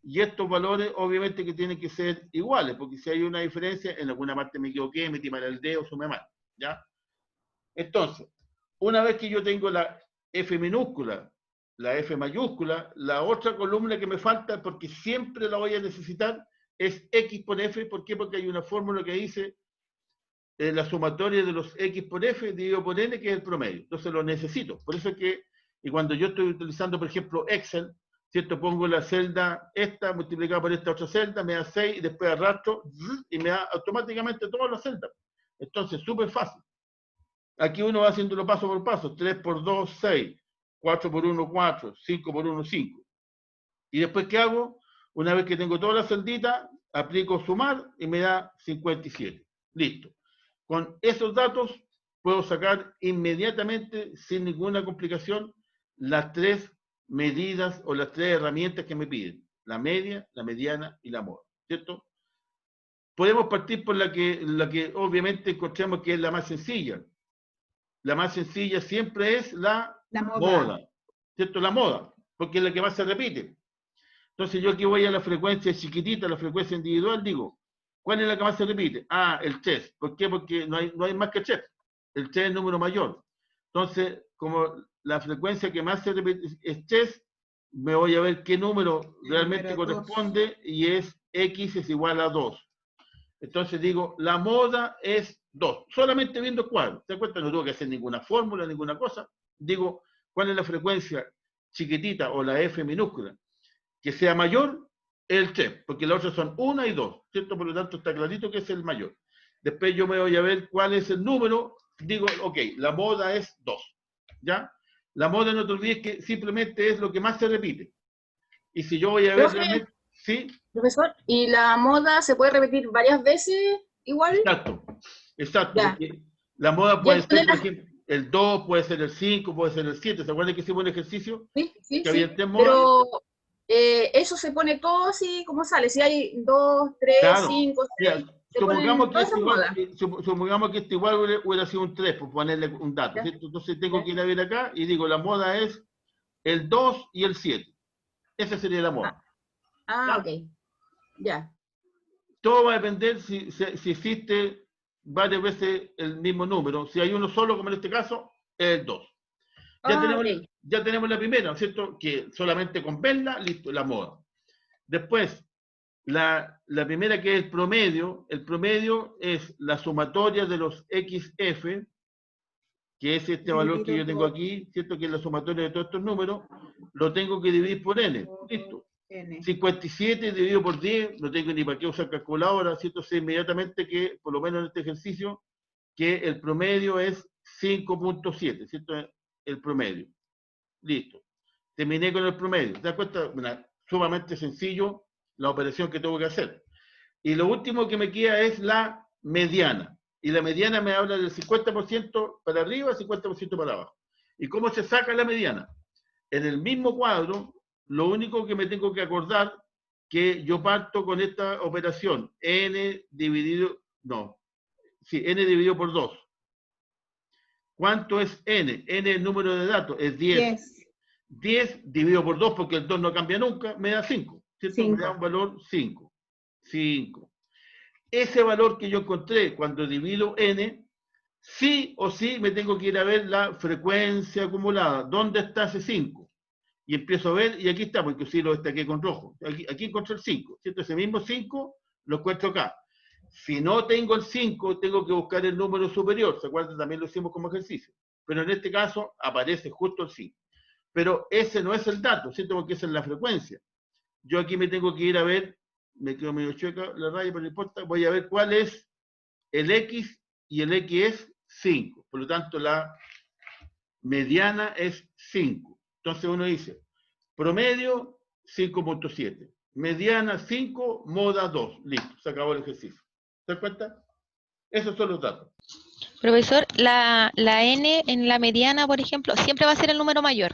Speaker 1: y estos valores obviamente que tienen que ser iguales, porque si hay una diferencia, en alguna parte me equivoqué, metí mal el dedo, sumé mal, ¿ya? Entonces, una vez que yo tengo la F minúscula, la F mayúscula, la otra columna que me falta, porque siempre la voy a necesitar, es X por F. ¿Por qué? Porque hay una fórmula que dice la sumatoria de los X por F dividido por N, que es el promedio. Entonces lo necesito. Por eso es que, y cuando yo estoy utilizando, por ejemplo, Excel, ¿cierto? Pongo la celda esta multiplicada por esta otra celda, me da 6, y después arrastro, y me da automáticamente todas las celdas. Entonces, súper fácil. Aquí uno va haciéndolo paso por paso. 3 por 2, 6. 4 por 1, 4. 5 por 1, 5. Y después, ¿qué hago? Una vez que tengo todas las celditas, aplico sumar y me da 57. Listo. Con esos datos puedo sacar inmediatamente, sin ninguna complicación, las tres medidas o las tres herramientas que me piden. La media, la mediana y la moda. ¿Cierto? Podemos partir por la que obviamente encontramos que es la más sencilla. La más sencilla siempre es la moda. ¿Cierto? La moda, porque es la que más se repite. Entonces yo aquí voy a la frecuencia chiquitita, la frecuencia individual, digo, ¿cuál es la que más se repite? Ah, el 3. ¿Por qué? Porque no hay más que 3. el 3 es el número mayor. Entonces, como la frecuencia que más se repite es 3, me voy a ver qué número
Speaker 3: El
Speaker 1: realmente
Speaker 3: número
Speaker 1: corresponde y es X es igual a 2. Entonces digo, la moda es 2. Solamente viendo el cuadro. ¿Te das cuenta? No tengo que hacer ninguna fórmula, ninguna cosa. Digo, ¿cuál es la frecuencia chiquitita o la F minúscula? Que sea mayor, el 3, porque las otras son 1 y 2, ¿cierto? Por lo tanto, está clarito que es el mayor. Después yo me voy a ver cuál es el número. Digo, ok, la moda es 2. ¿Ya? La moda, no te olvides que simplemente es lo que más se repite. Y si yo voy a ver
Speaker 5: Profe,
Speaker 1: realmente... ¿Sí?
Speaker 5: profesor, ¿y la moda se puede repetir varias veces igual?
Speaker 1: Exacto, exacto,
Speaker 5: Ya.
Speaker 1: porque la moda
Speaker 5: Ya,
Speaker 1: puede
Speaker 5: ¿cuál
Speaker 1: ser,
Speaker 5: es
Speaker 1: por
Speaker 5: la-
Speaker 1: ejemplo, el 2, puede ser el 5, puede ser el 7. ¿Se acuerdan que hicimos un ejercicio?
Speaker 5: Sí, sí,
Speaker 1: Que había
Speaker 5: sí.
Speaker 1: 3 modas.
Speaker 5: Pero eso se pone todo así como sale. Si hay 2, 3,
Speaker 1: Claro.
Speaker 5: 5,
Speaker 1: Mira,
Speaker 5: 6, se ponen todas esas modas.
Speaker 1: supongamos que este igual hubiera sido un 3, por ponerle un dato,
Speaker 5: Ya,
Speaker 1: ¿cierto? Entonces tengo
Speaker 5: ya.
Speaker 1: que ir a ver acá y digo, la moda es el 2 y el 7. Esa sería la moda.
Speaker 5: Ah,
Speaker 1: ¿Ya?
Speaker 5: ok. Ya.
Speaker 1: Todo va a depender si existe varias veces el mismo número. Si hay uno solo, como en este caso, es el 2. Ya
Speaker 5: Ah,
Speaker 1: tenemos,
Speaker 5: ok.
Speaker 1: ya tenemos la primera, ¿no es cierto? Que solamente con verla, listo, la moda. Después, la primera, que es el promedio es la sumatoria de los XF, que es este valor que
Speaker 3: Dividido
Speaker 1: yo tengo
Speaker 3: por
Speaker 1: aquí, ¿cierto? Que es la sumatoria de todos estos números, lo tengo que dividir por n, listo.
Speaker 3: N.
Speaker 1: 57 dividido por 10, no tengo ni para qué usar calculadora, ¿cierto? Sé inmediatamente que, por lo menos en este ejercicio, que el promedio es 5.7, ¿cierto? El promedio. Listo. Terminé con el promedio. ¿Te das cuenta? Bueno, sumamente sencillo la operación que tengo que hacer. Y lo último que me queda es la mediana. Y la mediana me habla del 50% para arriba, 50% para abajo. ¿Y cómo se saca la mediana? En el mismo cuadro, lo único que me tengo que acordar que yo parto con esta operación, n dividido por 2. ¿Cuánto es n? N es el número de datos, es 10.
Speaker 3: 10.
Speaker 1: 10 dividido por 2, porque el 2 no cambia nunca, me da 5. ¿Cierto? Me da un
Speaker 3: 5.
Speaker 1: valor 5. 5. Ese valor que yo encontré cuando divido n, sí o sí me tengo que ir a ver la frecuencia acumulada. ¿Dónde está ese 5? Y empiezo a ver, y aquí está, porque sí lo destaqué con rojo. Aquí encontré el 5, ¿cierto? Ese mismo 5 lo encuentro acá. Si no tengo el 5, tengo que buscar el número superior. ¿Se acuerdan? También lo hicimos como ejercicio. Pero en este caso aparece justo el 5. Pero ese no es el dato, ¿cierto? Porque esa es la frecuencia. Yo aquí me tengo que ir a ver, me quedo medio chueca la raya, pero no importa, voy a ver cuál es el X, y el X es 5. Por lo tanto, la mediana es 5. Entonces uno dice, promedio 5.7, mediana 5, moda 2. Listo, se acabó el ejercicio. ¿Te das cuenta? Esos son los datos.
Speaker 4: Profesor, la n en la mediana, por ejemplo, siempre va a ser el número mayor.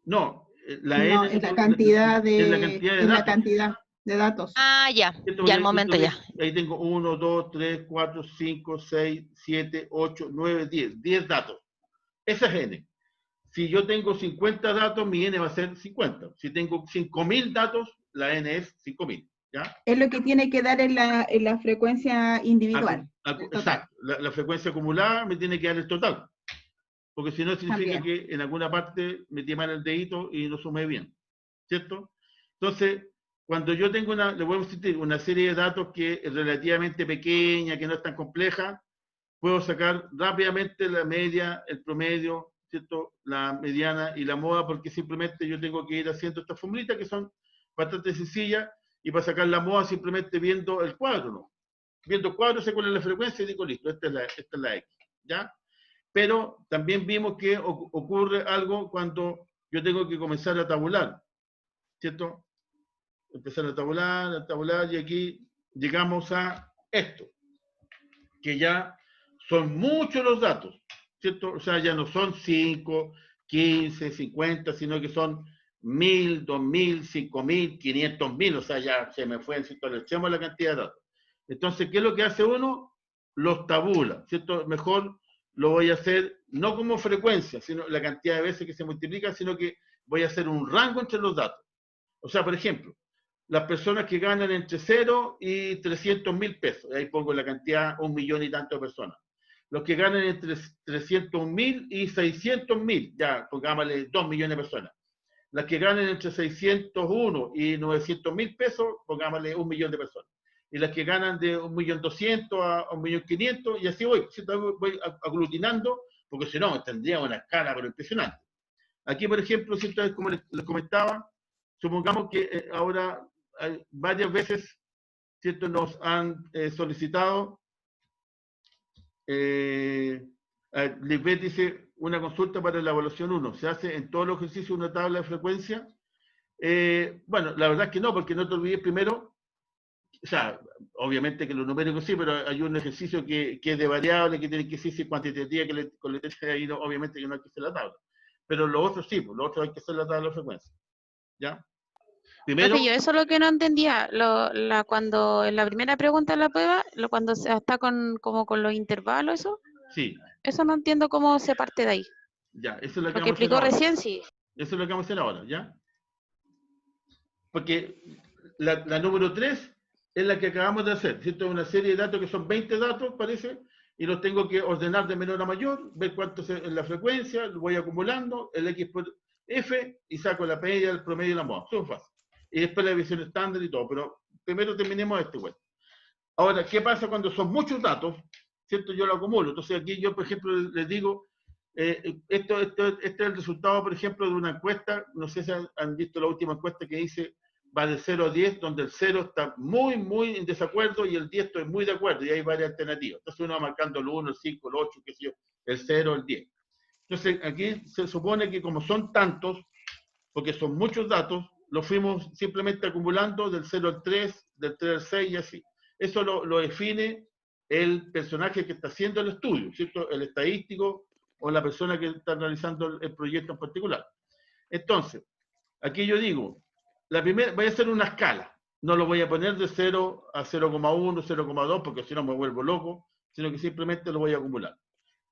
Speaker 1: No, la
Speaker 3: No,
Speaker 1: N
Speaker 3: es la cantidad
Speaker 1: es la
Speaker 3: de,
Speaker 1: cantidad de
Speaker 3: es la
Speaker 1: datos.
Speaker 3: cantidad de datos.
Speaker 4: Ah, ya,
Speaker 1: ¿Cierto?
Speaker 4: ya al momento ya.
Speaker 1: Ahí tengo 1, 2, 3, 4, 5, 6, 7, 8, 9, 10. 10 datos. Esa es N. Si yo tengo 50 datos, mi N va a ser 50. Si tengo 5.000 datos, la N es 5.000. ¿Ya?
Speaker 3: Es lo que tiene que dar en la frecuencia individual. El total.
Speaker 1: Exacto. La frecuencia acumulada me tiene que dar el total. Porque si no, significa
Speaker 3: También.
Speaker 1: que en alguna parte metí mal el dedito y no sumé bien. ¿Cierto? Entonces, cuando yo tengo le voy a insistir, una serie de datos que es relativamente pequeña, que no es tan compleja, puedo sacar rápidamente la media, el promedio, ¿cierto? La mediana y la moda, porque simplemente yo tengo que ir haciendo estas formulitas que son bastante sencillas, y para sacar la moda simplemente viendo el cuadro, ¿no? Viendo el cuadro, sé cuál es la frecuencia y digo, listo, esta es la X, ¿ya? Pero también vimos que ocurre algo cuando yo tengo que comenzar a tabular, ¿cierto? Empezar a tabular, y aquí llegamos a esto, que ya son muchos los datos, ¿cierto? O sea, ya no son 5, 15, 50, sino que son 1.000, 2.000, 5.000, 500.000, o sea, ya se me fue, ¿cierto? Le echamos la cantidad de datos. Entonces, ¿qué es lo que hace uno? Los tabula, ¿cierto? Mejor lo voy a hacer no como frecuencia, sino la cantidad de veces que se multiplica, sino que voy a hacer un rango entre los datos. O sea, por ejemplo, las personas que ganan entre 0 y 300.000 pesos, ahí pongo la cantidad, 1 millón y tanto de personas. los que ganan entre 300.000 y 600.000, ya pongámosle 2 millones de personas. Las que ganan entre 601 y 900.000 pesos, pongámosle 1 millón de personas. Y las que ganan de 1.200.000 a 1.500.000, y así voy aglutinando, porque si no, tendría una escala pero impresionante. Aquí, por ejemplo, ¿cierto? Como les comentaba, supongamos que ahora varias veces, ¿cierto? Nos han solicitado, Lisbeth dice, una consulta para la evaluación 1. ¿Se hace en todos los ejercicios una tabla de frecuencia? Bueno, la verdad es que no, porque no te olvides primero, o sea, obviamente que los numéricos sí, pero hay un ejercicio que es de variable, que tiene que ser cuantitativa, que ahí no, obviamente que no hay que hacer la tabla. Pero los otros sí, pues, los otros hay que hacer la tabla de frecuencia. ¿Ya? Primero,
Speaker 6: Profe, yo eso es lo que no entendía, cuando en la primera pregunta de la prueba, cuando se está como con los intervalos,
Speaker 1: sí,
Speaker 6: eso no entiendo cómo se parte de ahí.
Speaker 1: ya, eso es lo que
Speaker 6: Lo que
Speaker 1: vamos a hacer
Speaker 6: explicó
Speaker 1: ahora.
Speaker 6: recién, sí.
Speaker 1: Eso es lo que vamos a hacer ahora, ¿ya? Porque la número 3 es la que acabamos de hacer, ¿cierto? Es una serie de datos que son 20 datos, parece, y los tengo que ordenar de menor a mayor, ver cuánto es la frecuencia, lo voy acumulando, el X por F, y saco la media, el promedio y la moda. Eso es fácil. Y después la división estándar y todo, pero primero terminemos este web. Ahora, ¿qué pasa cuando son muchos datos? ¿Cierto? Yo lo acumulo. Entonces aquí yo, por ejemplo, les digo, este es el resultado, por ejemplo, de una encuesta, no sé si han visto la última encuesta que hice, va de 0 a 10, donde el 0 está muy, muy en desacuerdo y el 10 estoy muy de acuerdo, y hay varias alternativas. Entonces uno va marcando el 1, el 5, el 8, qué sé yo, el 0, el 10. Entonces aquí se supone que como son tantos, porque son muchos datos, lo fuimos simplemente acumulando del 0 al 3, del 3 al 6 y así. Eso lo define el personaje que está haciendo el estudio, ¿cierto? El estadístico o la persona que está realizando el proyecto en particular. Entonces, aquí yo digo, la primera, voy a hacer una escala. No lo voy a poner de 0 a 0,1, 0,2, porque si no me vuelvo loco, sino que simplemente lo voy a acumular.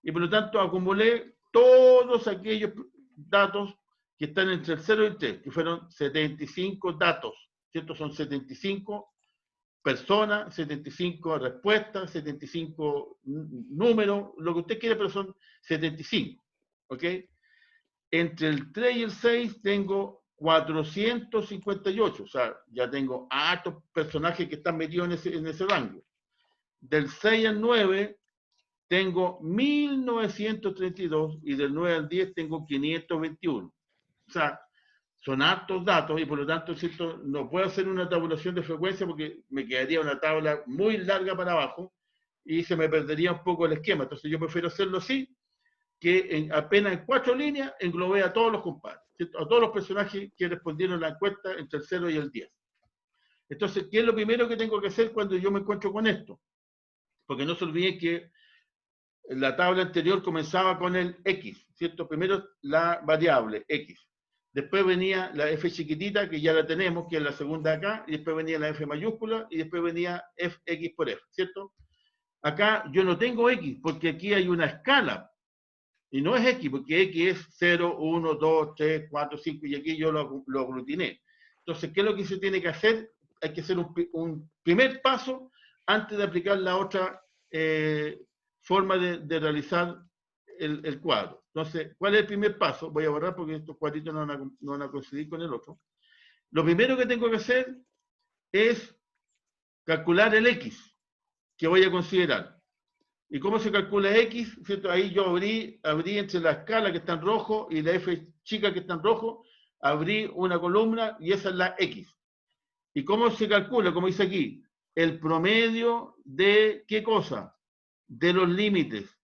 Speaker 1: Y por lo tanto, acumulé todos aquellos datos que están entre el 0 y el 3, que fueron 75 datos, ¿cierto? Son 75 personas, 75 respuestas, 75 números, lo que usted quiera, pero son 75, ¿ok? Entre el 3 y el 6 tengo 458, o sea, ya tengo hartos personajes que están metidos en ese rango. Del 6 al 9 tengo 1932 y del 9 al 10 tengo 521. O sea, son hartos datos y por lo tanto, ¿cierto? No puedo hacer una tabulación de frecuencia porque me quedaría una tabla muy larga para abajo y se me perdería un poco el esquema. Entonces yo prefiero hacerlo así, que apenas en 4 líneas englobé a todos los compadres, ¿cierto? A todos los personajes que respondieron a la encuesta entre el 0 y el 10. Entonces, ¿qué es lo primero que tengo que hacer cuando yo me encuentro con esto? Porque no se olviden que la tabla anterior comenzaba con el X, ¿cierto? Primero la variable X. Después venía la F chiquitita, que ya la tenemos, que es la segunda acá, y después venía la F mayúscula, y después venía X por F, ¿cierto? Acá yo no tengo X, porque aquí hay una escala, y no es X, porque X es 0, 1, 2, 3, 4, 5, y aquí yo lo aglutiné. Entonces, ¿qué es lo que se tiene que hacer? Hay que hacer un primer paso antes de aplicar la otra forma de realizar el cuadro. Entonces, ¿cuál es el primer paso? Voy a borrar porque estos cuadritos no van a coincidir con el otro. Lo primero que tengo que hacer es calcular el X que voy a considerar. ¿Y cómo se calcula X? ¿Cierto? Ahí yo abrí entre la escala que está en rojo y la F chica que está en rojo, abrí una columna y esa es la X. ¿Y cómo se calcula? Como dice aquí, el promedio de ¿qué cosa? De los límites.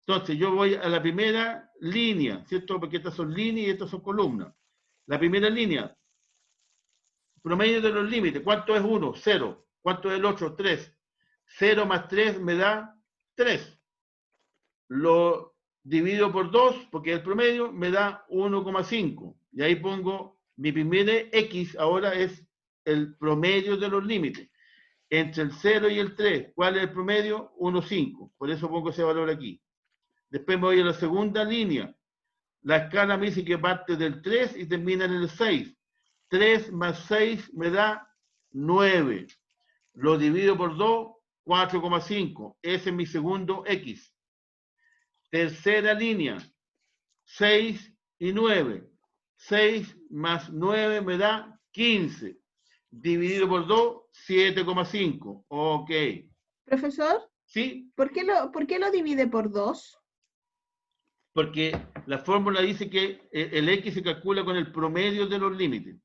Speaker 1: Entonces, yo voy a la primera línea, ¿cierto? Porque estas son líneas y estas son columnas. La primera línea, promedio de los límites. ¿Cuánto es 1? 0. ¿Cuánto es el otro? 3. 0 más 3 me da 3. Lo divido por 2, porque el promedio me da 1,5. Y ahí pongo, mi primera X ahora es el promedio de los límites. Entre el 0 y el 3, ¿cuál es el promedio? 1,5. Por eso pongo ese valor aquí. Después me voy a la segunda línea. La escala me dice que parte del 3 y termina en el 6. 3 más 6 me da 9. Lo divido por 2, 4,5. Ese es mi segundo X. Tercera línea, 6 y 9. 6 más 9 me da 15. Dividido por 2, 7,5. Ok.
Speaker 3: Profesor,
Speaker 1: ¿Sí?
Speaker 3: ¿por qué lo divide por 2?
Speaker 1: Porque la fórmula dice que el X se calcula con el promedio de los límites.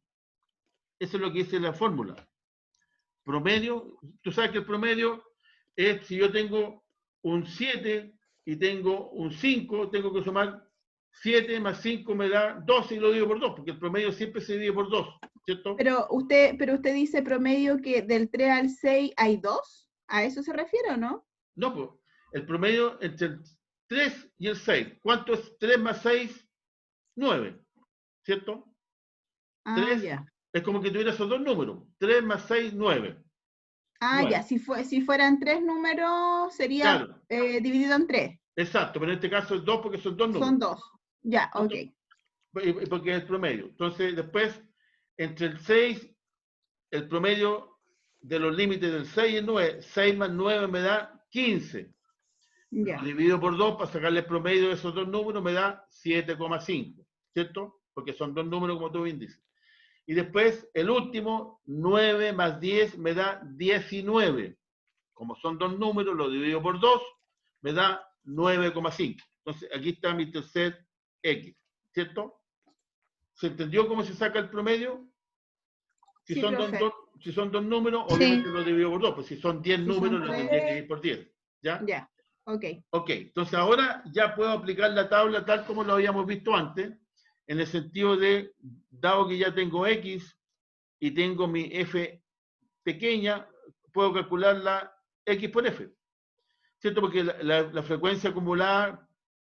Speaker 1: Eso es lo que dice la fórmula. Promedio, tú sabes que el promedio es si yo tengo un 7 y tengo un 5, tengo que sumar 7 más 5 me da 12 y lo divido por 2, porque el promedio siempre se divide por 2, ¿cierto?
Speaker 3: Pero usted dice promedio que del 3 al 6 hay 2. ¿A eso se refiere o no?
Speaker 1: No, pues, el promedio entre el 3 y el 6. ¿Cuánto es 3 más 6? 9, ¿cierto?
Speaker 3: Ah,
Speaker 1: 3
Speaker 3: ya.
Speaker 1: es como que tuviera esos dos números. 3 más 6, 9.
Speaker 3: Ah,
Speaker 1: 9.
Speaker 3: ya. Si fueran 3 números, sería
Speaker 1: Claro,
Speaker 3: dividido en 3.
Speaker 1: exacto, pero en este caso es 2 porque son dos números.
Speaker 3: Son 2. Ya, ok.
Speaker 1: Porque es el promedio. Entonces, después, entre el 6, el promedio de los límites del 6 y el 9, 6 más 9 me da 15.
Speaker 3: Ya.
Speaker 1: Lo divido por 2 para sacarle el promedio de esos dos números me da 7,5, ¿cierto? Porque son dos números como tú bien dices. Y después, el último, 9 más 10 me da 19. Como son dos números, lo divido por 2, me da 9,5. Entonces, aquí está mi tercer X, ¿cierto? ¿Se entendió cómo se saca el promedio? Si
Speaker 3: Sí,
Speaker 1: son
Speaker 3: profe.
Speaker 1: si son dos números,
Speaker 6: Sí.
Speaker 1: obviamente lo divido por 2, pues si son 10
Speaker 3: Si
Speaker 1: números,
Speaker 3: son
Speaker 1: lo tendría que
Speaker 3: tres,
Speaker 1: dividir por 10. ¿Ya?
Speaker 3: ya. Ok.
Speaker 1: Ok, entonces ahora ya puedo aplicar la tabla tal como lo habíamos visto antes, en el sentido de, dado que ya tengo X y tengo mi F pequeña, puedo calcular la X por F. ¿Cierto? Porque la frecuencia acumulada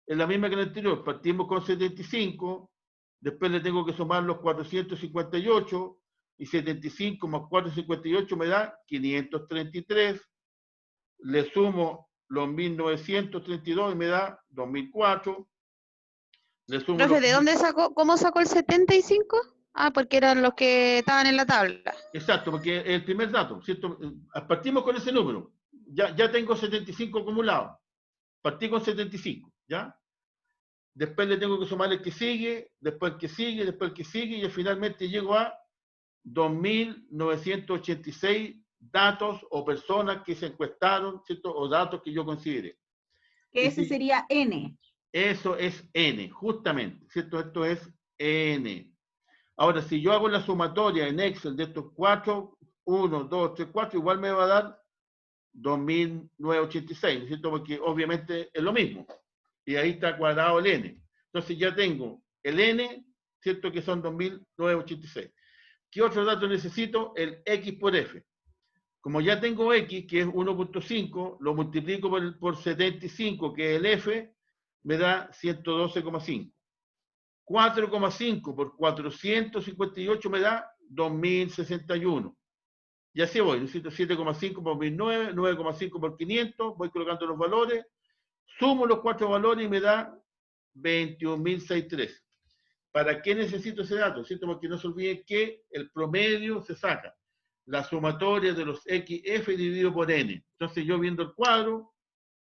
Speaker 1: es la misma que la anterior. Partimos con 75, después le tengo que sumar los 458, y 75 más 458 me da 533. Le sumo los 1932 y me da 2004. Le sumo
Speaker 6: Profe,
Speaker 1: los...
Speaker 6: ¿de dónde sacó, cómo sacó el 75? Ah, porque eran los que estaban en la tabla.
Speaker 1: Exacto, porque es el primer dato, ¿cierto? Partimos con ese número. Ya tengo 75 acumulados. Partí con 75, ¿ya? Después le tengo que sumar el que sigue, después el que sigue, después el que sigue, y finalmente llego a 2.986 datos o personas que se encuestaron, ¿cierto? O datos que yo considere.
Speaker 3: Que
Speaker 1: Y
Speaker 3: ese
Speaker 1: si-
Speaker 3: sería N.
Speaker 1: Eso es N, justamente, ¿cierto? Esto es N. Ahora, si yo hago la sumatoria en Excel de estos 4, 1, 2, 3, 4, igual me va a dar 2.986, ¿no es cierto? Porque obviamente es lo mismo. Y ahí está cuadrado el N. Entonces ya tengo el N, ¿cierto? Que son 2.986. ¿Qué otro dato necesito? El X por F. Como ya tengo X, que es 1.5, lo multiplico por 75, que es el F, me da 112,5. 4,5 por 458 me da 2061. Y así voy, necesito 7,5 por 1009, 9,5 por 500, voy colocando los valores, sumo los cuatro valores y me da 21.063. ¿Para qué necesito ese dato? ¿Cierto? Porque no se olviden que el promedio se saca. La sumatoria de los XF dividido por N. Entonces yo viendo el cuadro,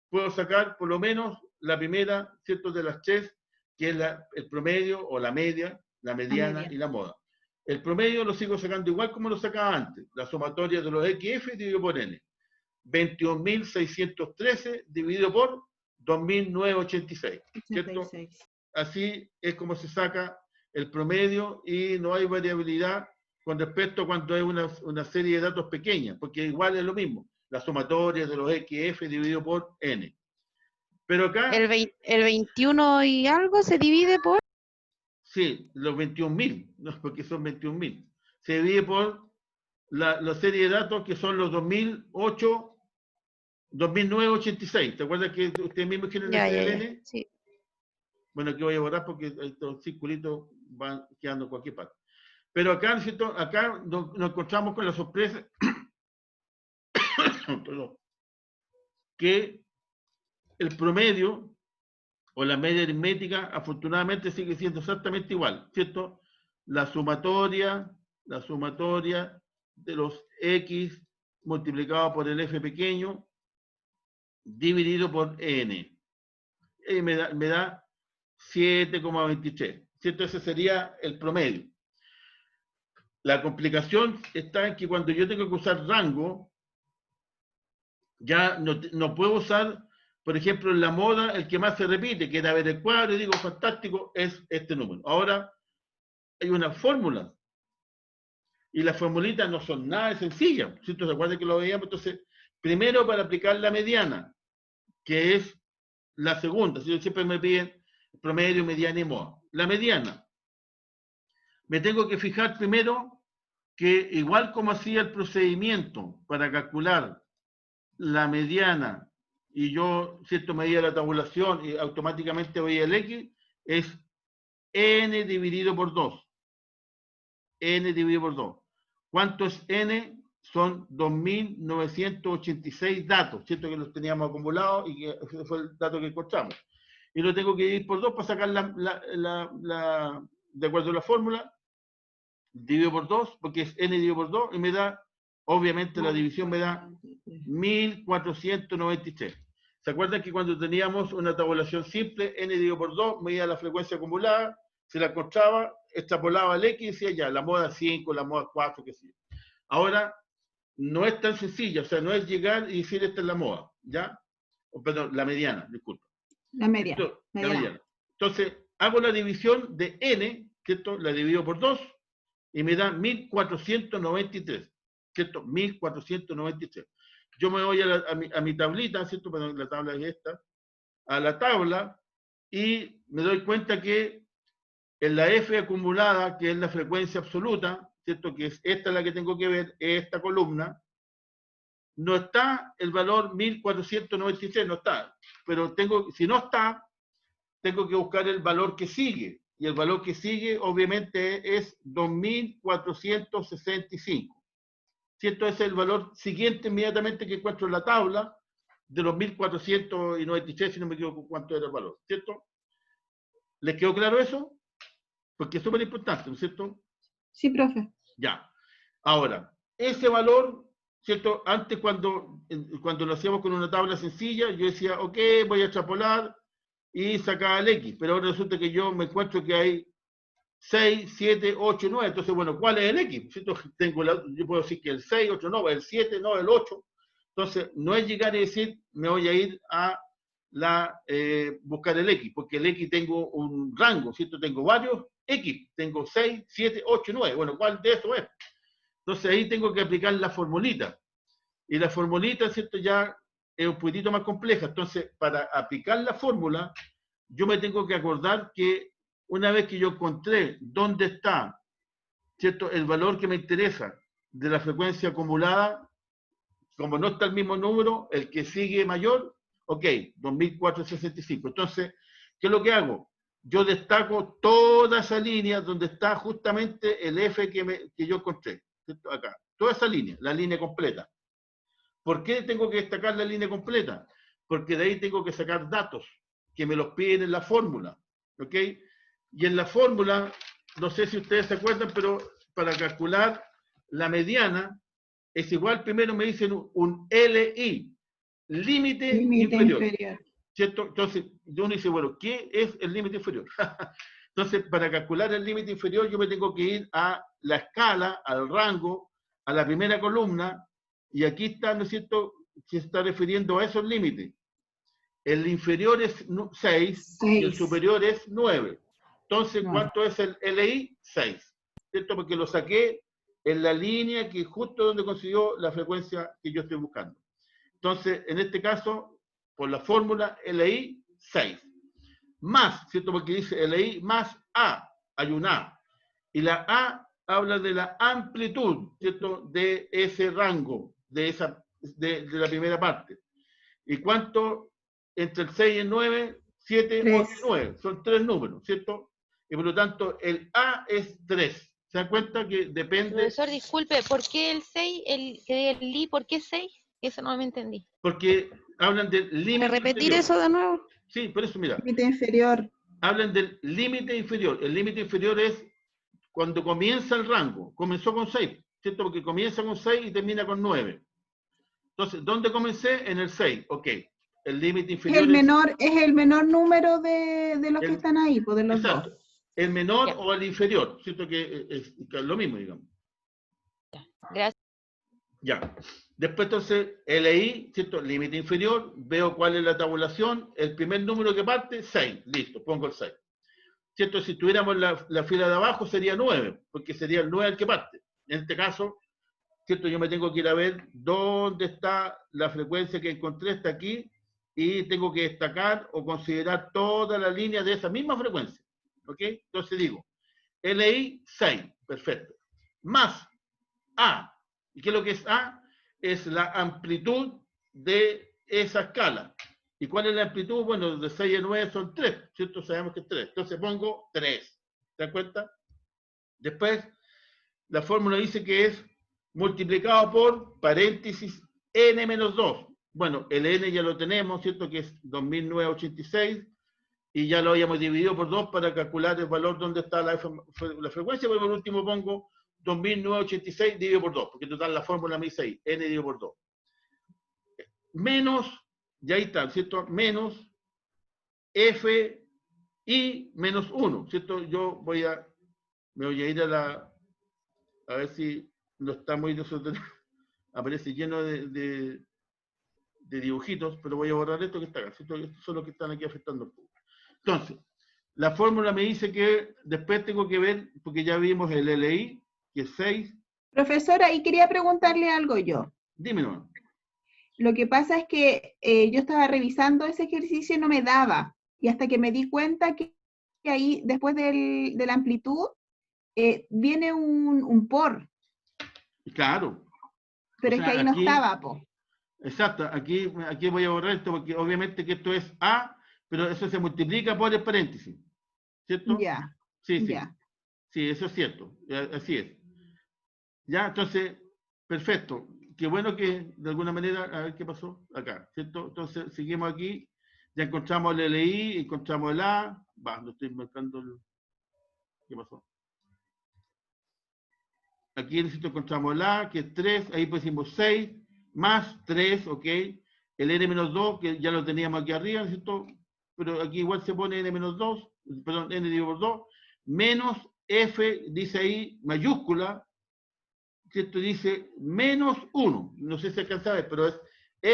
Speaker 1: puedo sacar por lo menos la primera, ¿cierto? De las tres, que es el promedio o la media, la mediana y la moda. El promedio lo sigo sacando igual como lo sacaba antes. La sumatoria de los XF dividido por N. 21.613 dividido por 2.986. ¿Cierto?
Speaker 3: 86.
Speaker 1: Así es como se saca el promedio y no hay variabilidad con respecto a cuando hay una serie de datos pequeñas, porque igual es lo mismo. La sumatoria de los XF dividido por N. Pero acá,
Speaker 6: El 21 y algo se divide por...
Speaker 1: sí, los 21.000, no, porque son 21.000. Se divide por la serie de datos que son los 2008, 2.986. ¿Te acuerdas que ustedes mismos quieren
Speaker 6: Ya,
Speaker 1: hacer
Speaker 6: ya,
Speaker 1: el
Speaker 6: ya.
Speaker 1: N?
Speaker 6: Sí.
Speaker 1: Bueno, aquí voy a borrar porque estos circulitos van quedando en cualquier parte. Pero acá, ¿cierto? Acá nos encontramos con la sorpresa que el promedio o la media aritmética afortunadamente sigue siendo exactamente igual, ¿cierto? La sumatoria de los X multiplicado por el F pequeño dividido por N. y me da 7,23. ¿Cierto? Ese sería el promedio. La complicación está en que cuando yo tengo que usar rango, ya no puedo usar, por ejemplo, en la moda, el que más se repite, que era ver el cuadro, y digo, fantástico, es este número. Ahora, hay una fórmula, y las formulitas no son nada sencillas. ¿Cierto? ¿Se acuerdan que lo veíamos? Entonces, primero para aplicar la mediana, que es la segunda. Si siempre me piden promedio, mediana y moda. La mediana. Me tengo que fijar primero que igual como hacía el procedimiento para calcular la mediana y yo, ¿cierto? Medía la tabulación y automáticamente veía el X, es n dividido por 2. N dividido por 2. ¿Cuánto es n? Son 2.986 datos, ¿cierto? Que los teníamos acumulados y que ese fue el dato que encontramos. Y lo tengo que dividir por 2 para sacar de acuerdo a la fórmula, dividido por 2, porque es n dividido por 2, y me da, obviamente la división me da 1.493. ¿Se acuerdan que cuando teníamos una tabulación simple, n dividido por 2, medía la frecuencia acumulada, se la encontraba, extrapolaba el X y decía ya, la moda 5, la moda 4, qué sé yo. Ahora, no es tan sencilla, o sea, no es llegar y decir esta es la moda, ¿ya? Perdón, la mediana, disculpa.
Speaker 3: La media.
Speaker 1: La mediana. Entonces, hago la división de n, ¿cierto? La divido por 2 y me da 1.493, ¿cierto? 1.493. Yo me voy a mi tablita, ¿cierto? Perdón, la tabla es esta. A la tabla y me doy cuenta que en la F acumulada, que es la frecuencia absoluta, ¿cierto? Que es esta la que tengo que ver, esta columna, no está el valor 1.493, no está. Pero si no está, tengo que buscar el valor que sigue. Y el valor que sigue, obviamente, es 2.465. ¿Cierto? Ese es el valor siguiente inmediatamente que encuentro en la tabla de los 1.493, si no me equivoco cuánto era el valor. ¿Cierto? ¿Les quedó claro eso? Porque es súper importante, ¿no es cierto?
Speaker 3: Sí, profe.
Speaker 1: Ya. Ahora, ese valor, ¿cierto? Antes cuando lo hacíamos con una tabla sencilla, yo decía, ok, voy a extrapolar y sacaba el X, pero ahora resulta que yo me encuentro que hay 6, 7, 8, 9, entonces, bueno, ¿cuál es el X? ¿Cierto? Yo puedo decir que el 6, 8, no, el 7, no, el 8. Entonces, no es llegar y decir, me voy a ir a buscar el X, porque el X tengo un rango, ¿cierto? Tengo varios X, tengo 6, 7, 8, 9. Bueno, ¿cuál de eso es? Entonces ahí tengo que aplicar la formulita. Y la formulita, ¿cierto? Ya es un poquitito más compleja. Entonces, para aplicar la fórmula, yo me tengo que acordar que una vez que yo encontré dónde está, ¿cierto? El valor que me interesa de la frecuencia acumulada, como no está el mismo número, el que sigue mayor, ok, 2.465. Entonces, ¿qué es lo que hago? Yo destaco toda esa línea donde está justamente el F que yo encontré. ¿Cierto? Acá. Toda esa línea, la línea completa. ¿Por qué tengo que destacar la línea completa? Porque de ahí tengo que sacar datos que me los piden en la fórmula. ¿Ok? Y en la fórmula, no sé si ustedes se acuerdan, pero para calcular la mediana, es igual, primero me dicen un LI, límite inferior. ¿Cierto? Entonces, uno dice, bueno, ¿qué es el límite inferior? Entonces, para calcular el límite inferior, yo me tengo que ir a la escala, al rango, a la primera columna, y aquí está, ¿no es cierto?, se está refiriendo a esos límites. El inferior es 6 y el superior es 9. Entonces, ¿cuánto es el LI? 6. ¿Cierto? Porque lo saqué en la línea que justo donde consiguió la frecuencia que yo estoy buscando. Entonces, en este caso, por la fórmula LI, 6. Más, ¿cierto? Porque dice LI más A, hay un A. Y la A habla de la amplitud, ¿cierto? De ese rango, de la primera parte. ¿Y cuánto? Entre el 6 y el 9, 7, 8 y 9. Son 3 números, ¿cierto? Y por lo tanto, el A es 3. ¿Se dan cuenta que depende?
Speaker 4: Profesor, disculpe, ¿por qué el 6, el LI, por qué 6? Eso no me entendí.
Speaker 1: Porque hablan del límite
Speaker 6: ¿Puede repetir
Speaker 1: inferior.
Speaker 6: eso de nuevo?
Speaker 1: Sí, por eso, mira.
Speaker 3: Límite inferior.
Speaker 1: Hablan del límite inferior. El límite inferior es cuando comienza el rango. Comenzó con 6, ¿cierto? Porque comienza con 6 y termina con 9. Entonces, ¿dónde comencé? En el 6. Ok. el límite
Speaker 3: Es
Speaker 1: inferior
Speaker 3: el menor número de los que
Speaker 1: El-
Speaker 3: están ahí, pues de los
Speaker 1: exacto,
Speaker 3: dos.
Speaker 1: el menor
Speaker 4: Ya.
Speaker 1: o el inferior, ¿cierto? Que es lo mismo, digamos.
Speaker 4: Gracias.
Speaker 1: Ya. Después entonces leí, ¿cierto? Límite inferior, veo cuál es la tabulación, el primer número que parte, 6, listo, pongo el 6. ¿Cierto? Si tuviéramos la fila de abajo sería 9, porque sería el 9 el que parte. En este caso, ¿cierto? Yo me tengo que ir a ver dónde está la frecuencia que encontré, está aquí, y tengo que destacar o considerar toda la línea de esa misma frecuencia. ¿Ok? Entonces digo, LI 6, perfecto. Más A. ¿Y qué es lo que es A? Es la amplitud de esa escala. ¿Y cuál es la amplitud? Bueno, de 6 a 9 son 3, ¿cierto? Sabemos que es 3. Entonces pongo 3. ¿Te das cuenta? Después, la fórmula dice que es multiplicado por paréntesis n menos 2. Bueno, el n ya lo tenemos, ¿cierto? Que es 2986. Y ya lo habíamos dividido por 2 para calcular el valor donde está la frecuencia, pero por último pongo 2986 dividido por 2, porque total la fórmula me dice ahí, n dividido por 2. Menos, ya ahí está, ¿cierto? Menos f y menos 1, ¿cierto? Me voy a ir a ver si no está muy desordenado, aparece lleno de dibujitos, pero voy a borrar esto que está acá, ¿cierto? Estos son los que están aquí afectando un poco. Entonces, la fórmula me dice que después tengo que ver, porque ya vimos el LI, que es 6.
Speaker 3: Profesora, y quería preguntarle algo yo.
Speaker 1: Dime nomás.
Speaker 3: Lo que pasa es que yo estaba revisando ese ejercicio y no me daba. Y hasta que me di cuenta que ahí, después de la amplitud, viene un por,
Speaker 1: Claro.
Speaker 3: pero
Speaker 1: O
Speaker 3: es que
Speaker 1: sea,
Speaker 3: ahí no
Speaker 1: aquí,
Speaker 3: estaba, po.
Speaker 1: exacto, aquí voy a borrar esto, porque obviamente que esto es A, pero eso se multiplica por el paréntesis. ¿Cierto?
Speaker 3: Ya,
Speaker 1: Sí, sí.
Speaker 3: ya.
Speaker 1: Sí, eso es cierto. Así es. Ya, entonces, perfecto. Qué bueno que de alguna manera, a ver qué pasó acá, ¿cierto? Entonces, seguimos aquí. Ya encontramos el LI, encontramos el A. Va, no estoy marcando el... ¿Qué pasó? Aquí necesito encontramos el A, que es 3. Ahí pusimos 6, más 3, ¿ok? El N-2, que ya lo teníamos aquí arriba, ¿cierto? Pero aquí igual se pone N-2, perdón, N dividido por 2, menos F, dice ahí, mayúscula, ¿cierto? Dice menos 1. No sé si alcanza a ver, pero es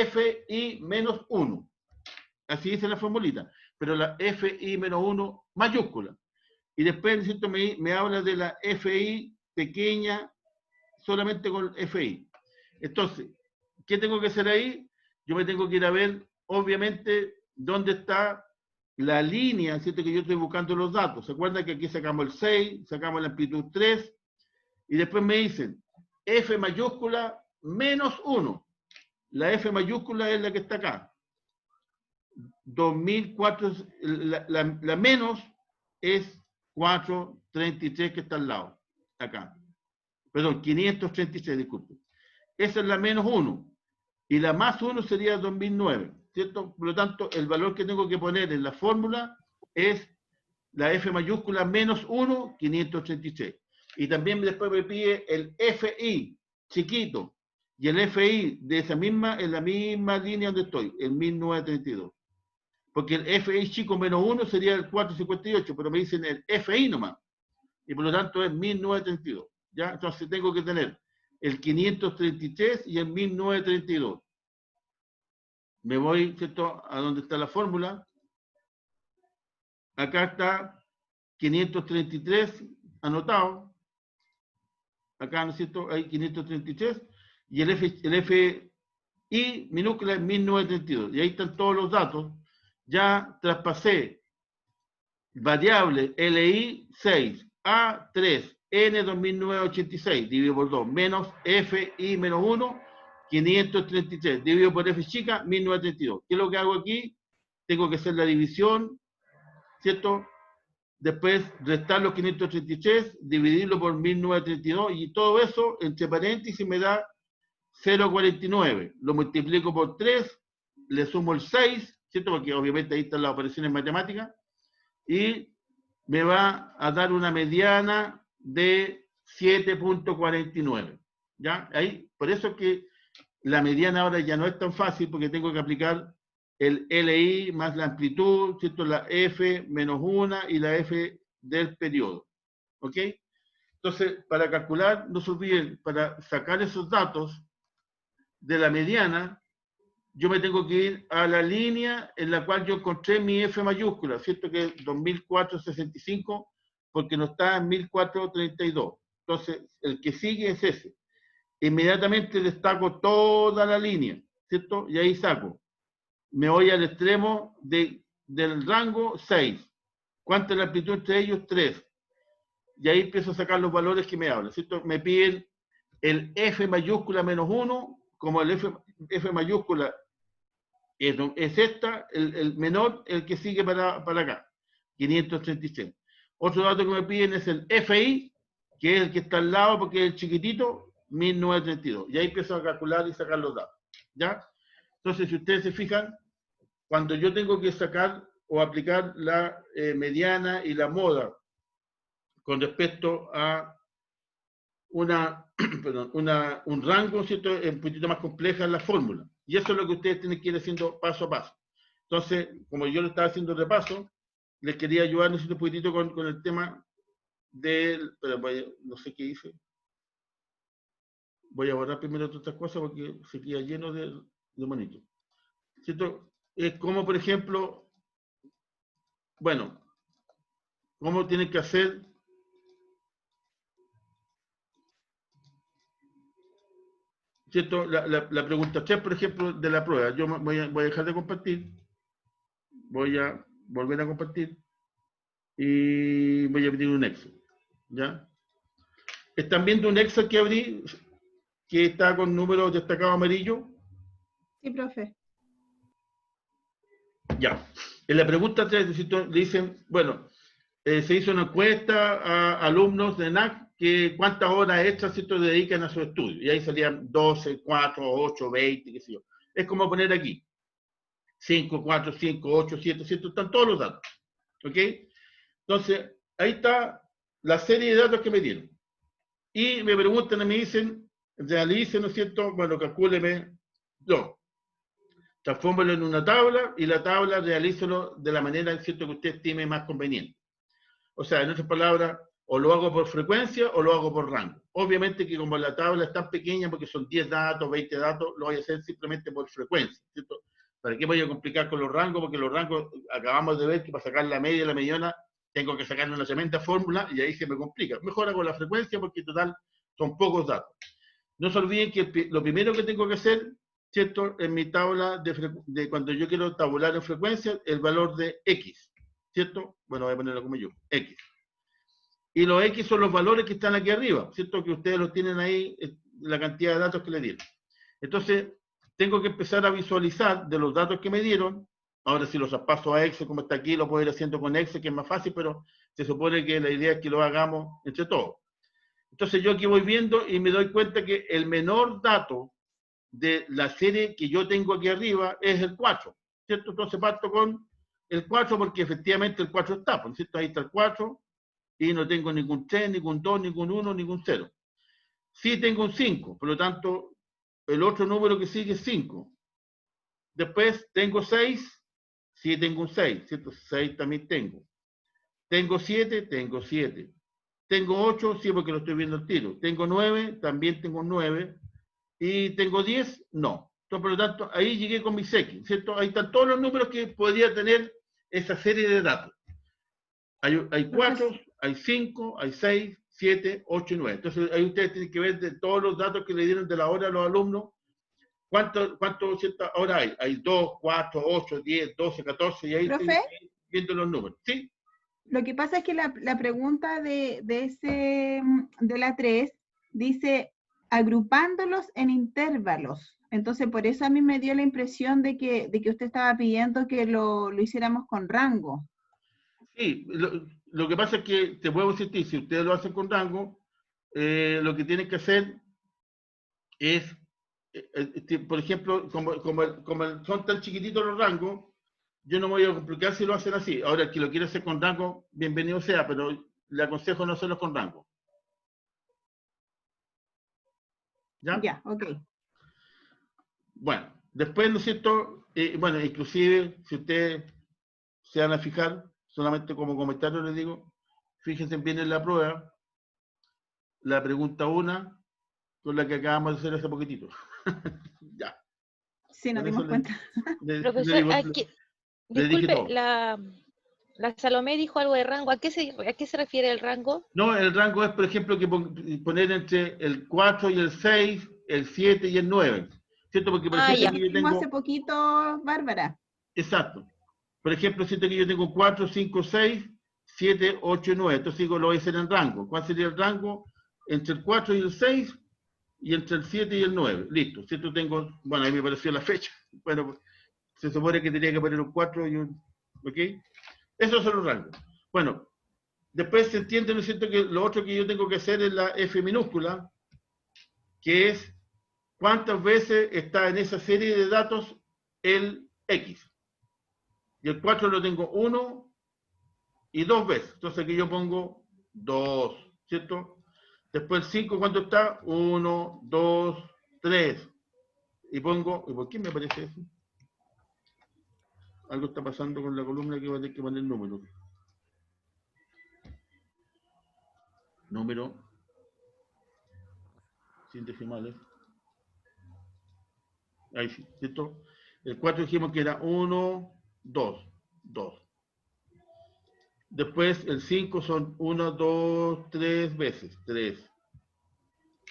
Speaker 1: FI menos 1. Así dice la formulita. Pero la FI menos 1 mayúscula. Y después, ¿cierto? Me habla de la FI pequeña solamente con FI. Entonces, ¿qué tengo que hacer ahí? Yo me tengo que ir a ver, obviamente, dónde está la línea, ¿cierto? Que yo estoy buscando los datos. ¿Se acuerdan que aquí sacamos el 6, sacamos la amplitud 3, y después me dicen F mayúscula menos 1. La F mayúscula es la que está acá. 2004, la menos es 433 que está al lado, acá. Perdón, 533, disculpe. Esa es la menos 1. Y la más 1 sería 2009, ¿cierto? Por lo tanto, el valor que tengo que poner en la fórmula es la F mayúscula menos 1, 533. Y también después me pide el FI, chiquito. Y el FI de esa misma, en la misma línea donde estoy, en 1932. Porque el FI chico menos 1 sería el 458, pero me dicen el FI nomás. Y por lo tanto es 1932. ¿Ya? Entonces tengo que tener el 533 y el 1932. Me voy, ¿cierto?, a donde está la fórmula. Acá está 533 anotado. Acá, ¿no es cierto?, hay 533. Y el FI minúscula es 1932. Y ahí están todos los datos. Ya traspasé variable LI 6, A 3, N 2986, dividido por 2, menos FI menos 1, 533, dividido por F chica, 1932. ¿Qué es lo que hago aquí? Tengo que hacer la división, ¿cierto? Después restar los 533, dividirlo por 1932, y todo eso, entre paréntesis, me da 0,49. Lo multiplico por 3, le sumo el 6, ¿cierto? Porque obviamente ahí están las operaciones matemáticas, y me va a dar una mediana de 7,49. ¿Ya? Ahí, por eso es que la mediana ahora ya no es tan fácil, porque tengo que aplicar el LI más la amplitud, ¿cierto? La F menos 1 y la F del periodo. ¿Ok? Entonces, para calcular, no se olviden, para sacar esos datos de la mediana, yo me tengo que ir a la línea en la cual yo encontré mi F mayúscula, ¿cierto? Que es 2465, porque no está en 1432. Entonces, el que sigue es ese. Inmediatamente destaco toda la línea, ¿cierto? Y ahí saco. Me voy al extremo del rango 6. ¿Cuánta es la amplitud entre ellos? 3. Y ahí empiezo a sacar los valores que me hablan, ¿cierto? Me piden el F mayúscula menos 1, como el F mayúscula es esta, el menor, el que sigue para acá, 536. Otro dato que me piden es el FI, que es el que está al lado porque es el chiquitito, 1932. Y ahí empiezo a calcular y sacar los datos, ¿ya? Entonces, si ustedes se fijan, cuando yo tengo que sacar o aplicar la mediana y la moda con respecto a un rango, ¿cierto? Un poquito más compleja en la fórmula. Y eso es lo que ustedes tienen que ir haciendo paso a paso. Entonces, como yo lo estaba haciendo repaso, les quería ayudar un poquitito con el tema del... Pero no sé qué hice. Voy a borrar primero todas estas cosas porque se queda lleno de monitos. ¿Cierto? Es como, por ejemplo, bueno, cómo tienen que hacer... ¿Cierto? La pregunta 3, por ejemplo, de la prueba. Yo voy a dejar de compartir. Voy a volver a compartir. Y voy a abrir un Excel. ¿Ya? ¿Están viendo un Excel que abrí que está con números destacados amarillos?
Speaker 3: Sí, profe.
Speaker 1: Ya. En la pregunta 3, ¿cierto? Le dicen, bueno, se hizo una encuesta a alumnos de NAC que cuántas horas extras, ¿cierto?, dedican a su estudio. Y ahí salían 12, 4, 8, 20, qué sé yo. Es como poner aquí 5, 4, 5, 8, 7, ¿cierto? Están todos los datos. ¿Ok? Entonces, ahí está la serie de datos que me dieron. Y me preguntan y me dicen, realicen, ¿no es cierto? Bueno, calcúleme, no. Transfórmelo en una tabla y la tabla realícelo de la manera, ¿cierto?, que usted estime más conveniente. O sea, en otras palabras, o lo hago por frecuencia o lo hago por rango. Obviamente que como la tabla es tan pequeña, porque son 10 datos, 20 datos, lo voy a hacer simplemente por frecuencia, ¿cierto? ¿Para qué voy a complicar con los rangos? Porque los rangos, acabamos de ver que para sacar la media y la mediana, tengo que sacar una tremenda fórmula y ahí se me complica. Mejor hago la frecuencia porque en total son pocos datos. No se olviden que lo primero que tengo que hacer, ¿cierto?, en mi tabla de cuando yo quiero tabular en frecuencia, el valor de X, ¿cierto? Bueno, voy a ponerlo como yo, X. Y los X son los valores que están aquí arriba, ¿cierto? Que ustedes los tienen ahí, la cantidad de datos que le dieron. Entonces, tengo que empezar a visualizar de los datos que me dieron. Ahora, si los paso a Excel, como está aquí, lo puedo ir haciendo con Excel, que es más fácil, pero se supone que la idea es que lo hagamos entre todos. Entonces, yo aquí voy viendo y me doy cuenta que el menor dato de la serie que yo tengo aquí arriba es el 4, ¿cierto? Entonces, parto con el 4 porque efectivamente el 4 está, ¿cierto? Ahí está el 4. Y no tengo ningún 3, ningún 2, ningún 1, ningún 0. Sí tengo un 5, por lo tanto, el otro número que sigue es 5. Después tengo 6, sí tengo un 6, ¿cierto? 6 también tengo. Tengo 7, tengo 7. Tengo 8, sí, porque lo estoy viendo al tiro. Tengo 9, también tengo un 9. Y tengo 10, no. Entonces, por lo tanto, ahí llegué con mis X, ¿cierto? Ahí están todos los números que podría tener esa serie de datos. Hay 4, hay 5, hay 6, 7, 8 y 9. Entonces, ahí ustedes tienen que ver de todos los datos que le dieron de la hora a los alumnos, ¿cuánto hora hay? Hay 2, 4, 8, 10, 12, 14, y ahí
Speaker 3: ¿Profe?
Speaker 1: tienen que ir viendo los números. ¿Sí?
Speaker 3: Lo que pasa es que la pregunta de la 3 dice agrupándolos en intervalos. Entonces, por eso a mí me dio la impresión de que usted estaba pidiendo que lo hiciéramos con rango.
Speaker 1: Sí, lo que pasa es que, te puedo insistir, si ustedes lo hacen con rango, lo que tienen que hacer es, por ejemplo, como son tan chiquititos los rangos, yo no me voy a complicar si lo hacen así. Ahora, el que lo quiere hacer con rango, bienvenido sea, pero le aconsejo no hacerlo con rango. ¿Ya?
Speaker 3: Ya, ok.
Speaker 1: Bueno, Después, ¿no es cierto? Bueno, inclusive, si ustedes se van a fijar, solamente como comentario les digo, fíjense bien en la prueba, la pregunta 1, con la que acabamos de hacer hace poquitito. Ya.
Speaker 3: Sí, nos
Speaker 1: Con eso
Speaker 3: dimos cuenta.
Speaker 4: Profesor,
Speaker 1: le dije
Speaker 4: disculpe,
Speaker 1: todo.
Speaker 4: la Salomé dijo algo de rango. ¿A qué se refiere el rango?
Speaker 1: No, el rango es, por ejemplo, que poner entre el 4 y el 6, el 7 y el 9. ¿Cierto? Porque, por
Speaker 4: Ah,
Speaker 1: ejemplo,
Speaker 4: ya.
Speaker 1: aquí yo
Speaker 3: Hicimos hace
Speaker 1: tengo...
Speaker 3: poquito, Bárbara.
Speaker 1: Exacto. Por ejemplo, siento que yo tengo 4, 5, 6, 7, 8 y 9. Entonces digo, lo voy a hacer en rango. ¿Cuál sería el rango? Entre el 4 y el 6 y entre el 7 y el 9. Listo. ¿Cierto? Tengo, bueno, ahí me pareció la fecha. Bueno, se supone que tenía que poner un 4 y un... ¿Ok? Esos son los rangos. Bueno, después se entiende, ¿no es cierto?, que lo otro que yo tengo que hacer es la F minúscula, que es cuántas veces está en esa serie de datos el X. Y el 4 lo tengo 1 y 2 veces. Entonces aquí yo pongo 2, ¿cierto? Después el 5, ¿cuánto está? 1, 2, 3. Y pongo, ¿y por qué me aparece eso? Algo está pasando con la columna que va a tener que poner el número. Número sin decimales. Ahí sí, ¿cierto? El 4 dijimos que era 1, 2, 2. Después el 5 son 1, 2, 3 veces, 3.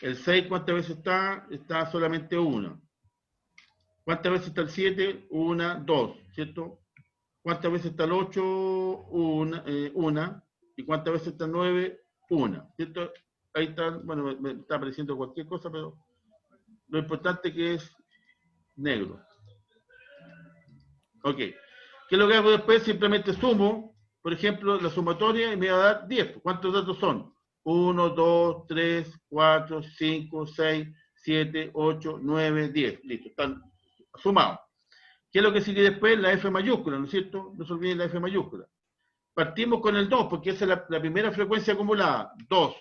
Speaker 1: El 6, ¿cuántas veces está? Está solamente 1. ¿Cuántas veces está el 7? 1, 2, ¿cierto? ¿Cuántas veces está el 8? 1. ¿Y cuántas veces está el 9? 1, ¿cierto? Ahí está, bueno, me está apareciendo cualquier cosa, pero lo importante que es negro. Ok. ¿Qué es lo que hago después? Simplemente sumo, por ejemplo, la sumatoria y me va a dar 10. ¿Cuántos datos son? 1, 2, 3, 4, 5, 6, 7, 8, 9, 10. Listo, están sumados. ¿Qué es lo que sigue después? La F mayúscula, ¿no es cierto? No se olviden la F mayúscula. Partimos con el 2, porque esa es la primera frecuencia acumulada. 2.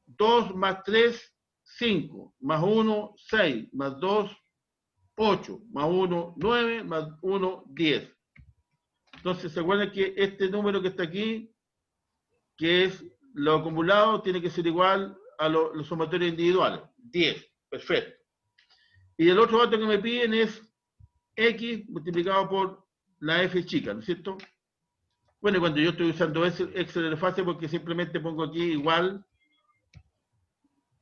Speaker 1: 2 más 3, 5. Más 1, 6. Más 2, 8. Más 1, 9. Más 1, 10. Entonces, ¿se acuerdan que este número que está aquí, que es lo acumulado, tiene que ser igual a los sumatorios individuales? 10. Perfecto. Y el otro dato que me piden es X multiplicado por la F chica, ¿no es cierto? Bueno, y cuando yo estoy usando Excel de fase, porque simplemente pongo aquí igual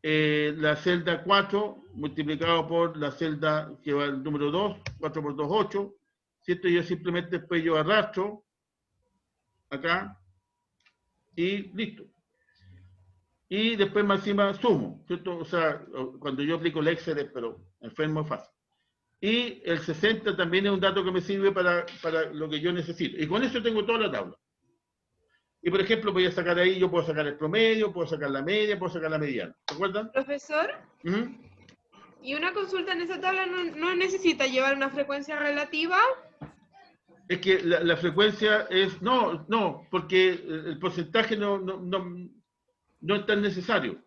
Speaker 1: la celda 4 multiplicado por la celda que va el número 2, 4 por 2, 8, ¿cierto? Yo simplemente después yo arrastro acá y listo. Y después más encima sumo, ¿cierto? O sea, cuando yo aplico el Excel, pero enfermo es fácil. Y el 60 también es un dato que me sirve para lo que yo necesito. Y con eso tengo toda la tabla. Y por ejemplo, voy a sacar ahí, yo puedo sacar el promedio, puedo sacar la media, puedo sacar la mediana. ¿Se acuerdan?
Speaker 7: Profesor, ¿y una consulta en esa tabla no necesita llevar una frecuencia relativa?
Speaker 1: Es que la frecuencia es... No, porque el porcentaje no es tan necesario.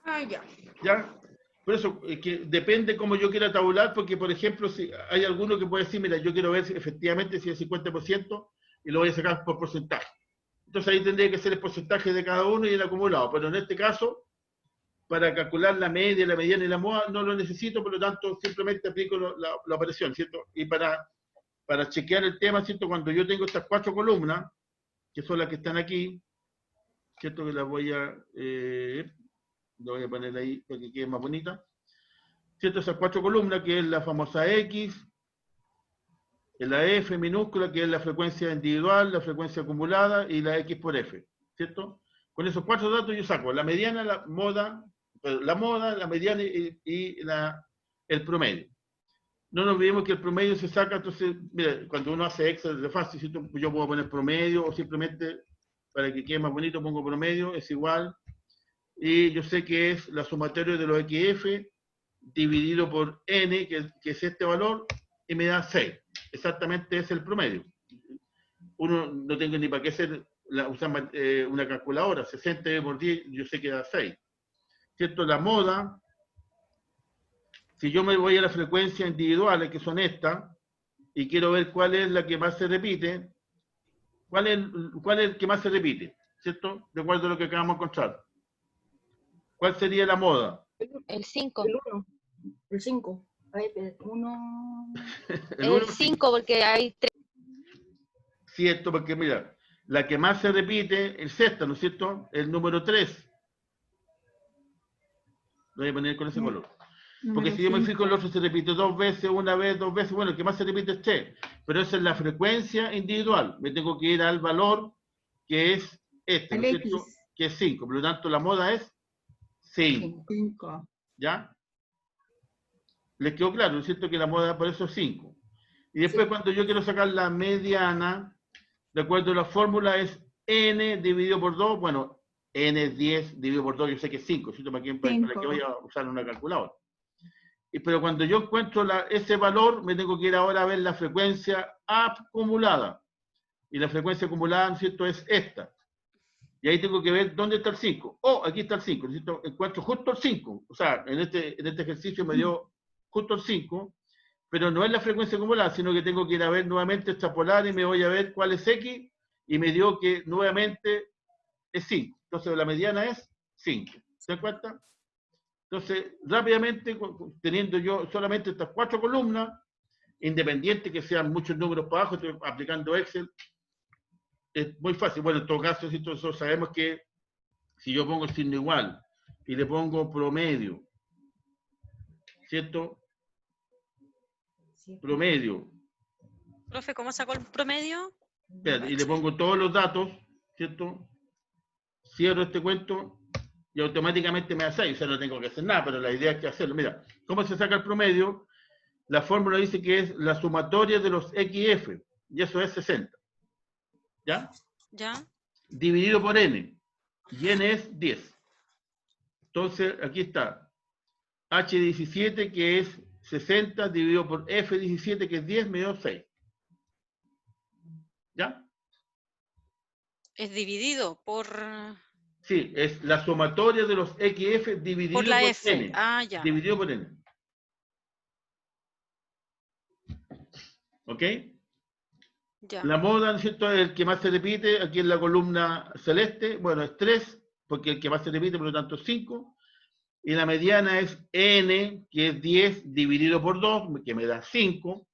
Speaker 7: Ah, ya.
Speaker 1: ¿Ya? Por eso, es que depende cómo yo quiera tabular, porque por ejemplo, si hay alguno que puede decir, mira, yo quiero ver efectivamente si es 50% y lo voy a sacar por porcentaje. Entonces ahí tendría que ser el porcentaje de cada uno y el acumulado. Pero en este caso, para calcular la media, la mediana y la moda, no lo necesito, por lo tanto, simplemente aplico la operación, ¿cierto? Y para chequear el tema, ¿cierto? Cuando yo tengo estas 4 columnas, que son las que están aquí, ¿cierto? Que las voy a poner ahí para que quede más bonita. ¿Cierto? Esas 4 columnas, que es la famosa X, la F minúscula, que es la frecuencia individual, la frecuencia acumulada, y la X por F, ¿cierto? Con esos 4 datos yo saco la mediana, la moda, la mediana y el promedio. No nos olvidemos que el promedio se saca, entonces, mira, cuando uno hace Excel de fácil, ¿cierto? Yo puedo poner promedio, o simplemente, para que quede más bonito, pongo promedio, es igual, y yo sé que es la sumatoria de los XF dividido por N, que es este valor, y me da 6. Exactamente es el promedio. Uno no tengo ni para qué usar una calculadora. 60 por 10, yo sé que da 6. ¿Cierto? La moda Si yo me voy a las frecuencias individuales, que son estas, y quiero ver cuál es la que más se repite, cuál es el que más se repite, ¿cierto? De acuerdo a lo que acabamos de encontrar. ¿Cuál sería la moda?
Speaker 4: El 5.
Speaker 5: El 1. El 5. A ver, espérate, 1.
Speaker 1: El uno,
Speaker 4: El 5, porque hay 3.
Speaker 1: Cierto, porque mira, la que más se repite, el sexta, ¿no es cierto? El número 3. Lo voy a poner con ese color. Porque
Speaker 3: Número
Speaker 1: si yo me
Speaker 3: 5.
Speaker 1: fijo, el otro se repite 2 veces, una vez, 2 veces, bueno, el que más se repite es 3. Pero esa es la frecuencia individual. Me tengo que ir al valor que es este, ¿no
Speaker 3: El
Speaker 1: es cierto?
Speaker 3: X.
Speaker 1: Que es 5. Por lo tanto, la moda es 5.
Speaker 3: 5.
Speaker 1: ¿Ya? ¿Les quedó claro? ¿No es cierto que la moda por eso es 5? Y después cuando yo quiero sacar la mediana, de acuerdo a la fórmula, es n dividido por 2. Bueno, n es 10 dividido por 2, yo sé que es 5, ¿cierto? ¿Para qué voy a usar una calculadora? Pero cuando yo encuentro ese valor, me tengo que ir ahora a ver la frecuencia acumulada. Y la frecuencia acumulada, ¿no es cierto?, es esta. Y ahí tengo que ver dónde está el 5. Oh, aquí está el 5. Encuentro justo el 5. O sea, en este ejercicio me dio justo el 5, pero no es la frecuencia acumulada, sino que tengo que ir a ver nuevamente, extrapolar, y me voy a ver cuál es X, y me dio que nuevamente es 5. Entonces la mediana es 5. ¿Se dan cuenta? Entonces, rápidamente, teniendo yo solamente estas 4 columnas, independiente que sean muchos números para abajo, estoy aplicando Excel, es muy fácil. Bueno, en todo caso, nosotros sabemos que si yo pongo el signo igual y le pongo promedio, ¿cierto? Promedio.
Speaker 8: Profe, ¿cómo sacó el promedio?
Speaker 1: Espérate, y le pongo todos los datos, ¿cierto? Cierro este cuento y automáticamente me da 6. O sea, no tengo que hacer nada, pero la idea es que hacerlo. Mira, ¿cómo se saca el promedio? La fórmula dice que es la sumatoria de los XF, y eso es 60. ¿Ya?
Speaker 8: ¿Ya?
Speaker 1: Dividido por n, y n es 10. Entonces, aquí está H17, que es 60, dividido por F17, que es 10, me dio 6. ¿Ya?
Speaker 8: Es dividido por
Speaker 1: Sí, es la sumatoria de los XF dividido por,
Speaker 8: la F.
Speaker 1: n.
Speaker 8: Ah, ya.
Speaker 1: Dividido por n. ¿Ok?
Speaker 8: Ya.
Speaker 1: La moda, ¿no es cierto?, es el que más se repite. Aquí en la columna celeste, bueno, es 3, porque el que más se repite, por lo tanto, es 5. Y la mediana es n, que es 10 dividido por 2, que me da 5.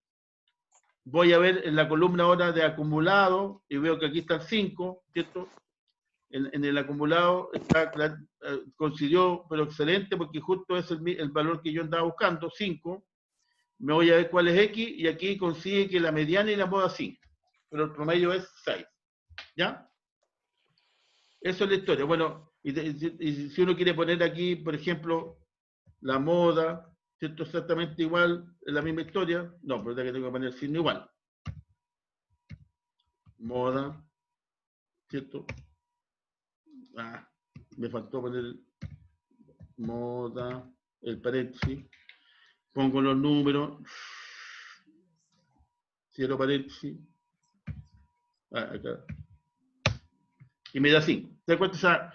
Speaker 1: Voy a ver en la columna ahora de acumulado, y veo que aquí está el 5, ¿cierto? En el acumulado está, coincidió, pero excelente, porque justo es el valor que yo andaba buscando, 5. Me voy a ver cuál es X, y aquí consigue que la mediana y la moda 5. Pero el promedio es 6. ¿Ya? Eso es la historia. Bueno, y si uno quiere poner aquí, por ejemplo, la moda, ¿cierto? Exactamente igual, es la misma historia. No, pero que tengo que poner el signo igual. Moda, ¿cierto? Ah, me faltó poner moda, el paréntesis. Pongo los números. Cierro paréntesis. Acá. Y me da 5. ¿Te das cuenta? O sea,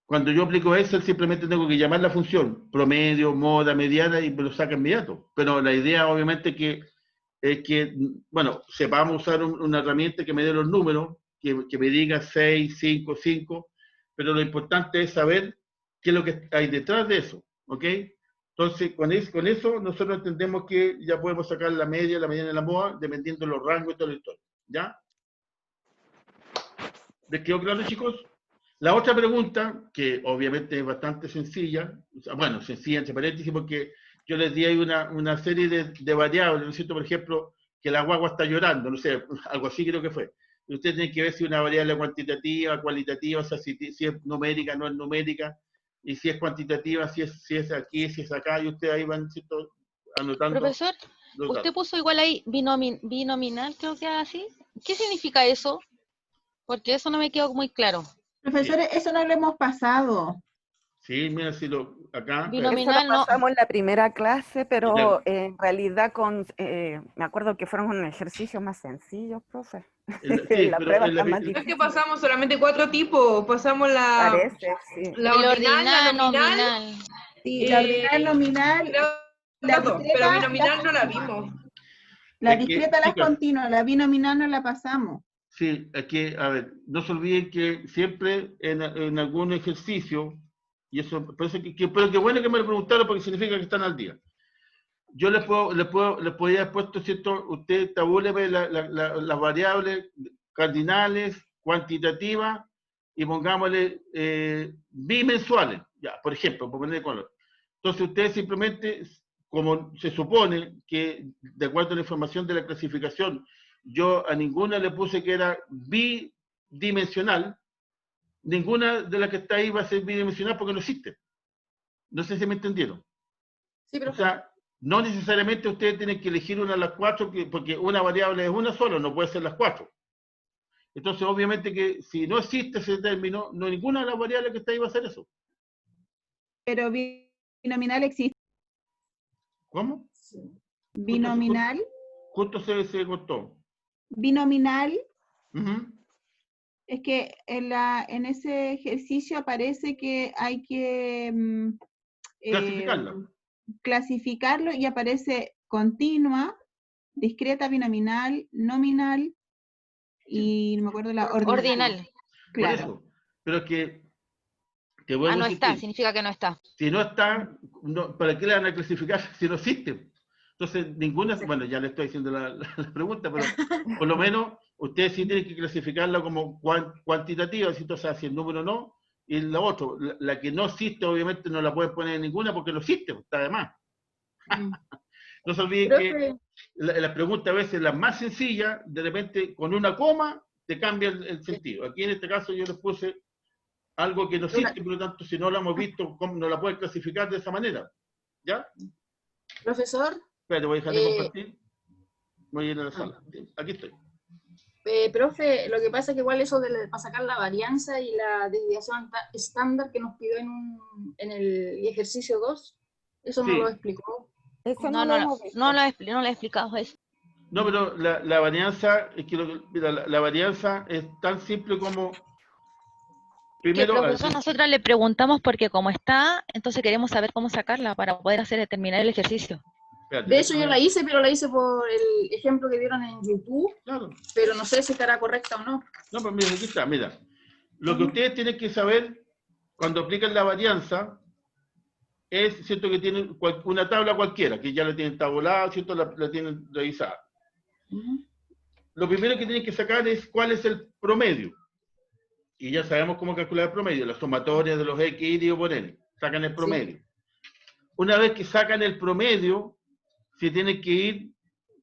Speaker 1: cuando yo aplico Excel, simplemente tengo que llamar la función promedio, moda, mediana, y me lo saca inmediato. Pero la idea, obviamente, es que, bueno, sepamos usar una herramienta que me dé los números, que me diga 6, 5, 5, pero lo importante es saber qué es lo que hay detrás de eso, ¿ok? Entonces, con eso nosotros entendemos que ya podemos sacar la media, la mediana y la moda, dependiendo de los rangos y todo esto, ¿ya? ¿Les quedó claro, chicos? La otra pregunta, que obviamente es bastante sencilla, bueno, sencilla entre paréntesis, porque yo les di ahí una serie de variables, ¿no es cierto? Por ejemplo, que la guagua está llorando, no sé, algo así creo que fue. Y ustedes tienen que ver si una variable cuantitativa, cualitativa, o sea, si es numérica, no es numérica, y si es cuantitativa, si es aquí, si es acá, y ustedes ahí van, ¿cierto?, anotando.
Speaker 4: Profesor, usted puso igual ahí binominal, creo que así. ¿Qué significa eso? Porque eso no me quedó muy claro.
Speaker 3: Profesores, eso no lo hemos pasado.
Speaker 1: Sí, mira, si acá.
Speaker 4: Binominal
Speaker 9: Eso lo pasamos en la primera clase, pero
Speaker 1: Ya.
Speaker 9: en realidad me acuerdo que fueron ejercicios más sencillos, profe.
Speaker 1: Sí,
Speaker 9: La
Speaker 1: pero
Speaker 9: prueba
Speaker 1: en
Speaker 9: está más
Speaker 7: Es
Speaker 9: difícil.
Speaker 7: que pasamos solamente 4 tipos. Pasamos
Speaker 9: Parece, sí.
Speaker 7: la
Speaker 4: El
Speaker 7: ordinal, la
Speaker 4: ordinal,
Speaker 7: nominal.
Speaker 4: nominal.
Speaker 3: Sí, la ordinal, nominal,
Speaker 7: Creo
Speaker 3: La
Speaker 7: Pero
Speaker 3: discreta,
Speaker 7: binominal no la vimos.
Speaker 3: la
Speaker 1: Es que,
Speaker 3: discreta la es
Speaker 1: chicas,
Speaker 3: continua, la binominal no la pasamos.
Speaker 1: sí, es que, a ver, no se olviden que siempre en algún ejercicio, y eso parece pero qué bueno que me lo preguntaron porque significa que están al día. Yo les podría haber puesto, ¿cierto? Usted tabúleme las variables cardinales, cuantitativas, y pongámosle bimensuales, ya, por ejemplo, por ponerle color. Entonces ustedes simplemente, como se supone que, de acuerdo a la información de la clasificación, yo a ninguna le puse que era bidimensional, ninguna de las que está ahí va a ser bidimensional porque no existe. No sé si me entendieron.
Speaker 5: Sí,
Speaker 1: O
Speaker 5: profe.
Speaker 1: sea, no necesariamente ustedes tienen que elegir una de las cuatro, porque una variable es una sola, no puede ser las cuatro. Entonces, obviamente que si no existe ese término, no ninguna de las variables que está ahí va a hacer eso.
Speaker 3: Pero binominal existe.
Speaker 1: ¿Cómo?
Speaker 3: Binominal,
Speaker 1: Justo se cortó.
Speaker 3: binominal,
Speaker 1: Ujú.
Speaker 3: es que en ese ejercicio aparece que hay que
Speaker 1: Clasificarla.
Speaker 3: clasificarlo y aparece continua, discreta, binominal, nominal y no me acuerdo la ordinal.
Speaker 4: Ordinal.
Speaker 1: Por
Speaker 3: Claro.
Speaker 1: eso. Pero es que, te vuelvo
Speaker 4: No
Speaker 1: a
Speaker 4: está,
Speaker 1: insistir,
Speaker 4: significa que no está.
Speaker 1: si no está, ¿para qué le van a clasificar si no existe? Entonces, ninguna, bueno, ya le estoy haciendo la pregunta, pero por lo menos ustedes sí tienen que clasificarla como cuantitativa, o sea, si el número no, y la otra, la que no existe, obviamente no la pueden poner en ninguna porque no existe, está de más. No se olviden que
Speaker 5: Profe,
Speaker 1: las preguntas a veces, las más sencillas, de repente con una coma te cambia el sentido. Aquí en este caso yo les puse algo que no existe, por lo tanto, si no lo hemos visto, ¿cómo no la pueden clasificar de esa manera? ¿Ya?
Speaker 5: profesor,
Speaker 1: Espérate, voy a dejar de compartir. Voy a ir a la sala. Aquí estoy.
Speaker 5: profe, lo que pasa es que igual eso para sacar la varianza y la desviación estándar que nos pidió en el ejercicio 2, eso no
Speaker 1: Sí.
Speaker 5: lo explicó.
Speaker 9: Eso
Speaker 4: No,
Speaker 9: no lo
Speaker 4: no,
Speaker 9: hemos visto.
Speaker 4: no lo he explicado eso.
Speaker 1: No, pero la varianza, es que mira, la varianza es tan simple como,
Speaker 4: Que
Speaker 1: primero,
Speaker 4: profesor, nosotras le preguntamos porque como está, entonces queremos saber cómo sacarla para poder terminar el ejercicio.
Speaker 1: espérate,
Speaker 5: De hecho, yo
Speaker 1: déjame-
Speaker 5: la hice, pero la hice por el ejemplo que dieron en YouTube,
Speaker 1: Claro.
Speaker 5: pero no sé si estará correcta o no.
Speaker 1: No, pero mira, aquí está, mira. Lo que ustedes tienen que saber cuando aplican la varianza es, ¿cierto?, que tienen una tabla cualquiera, que ya la tienen tabulada, ¿cierto?, la tienen revisada. Lo primero que tienen que sacar es cuál es el promedio. Y ya sabemos cómo calcular el promedio, la sumatoria de los X dividido por N. Sacan el promedio. Una vez que sacan el promedio, se tienen que ir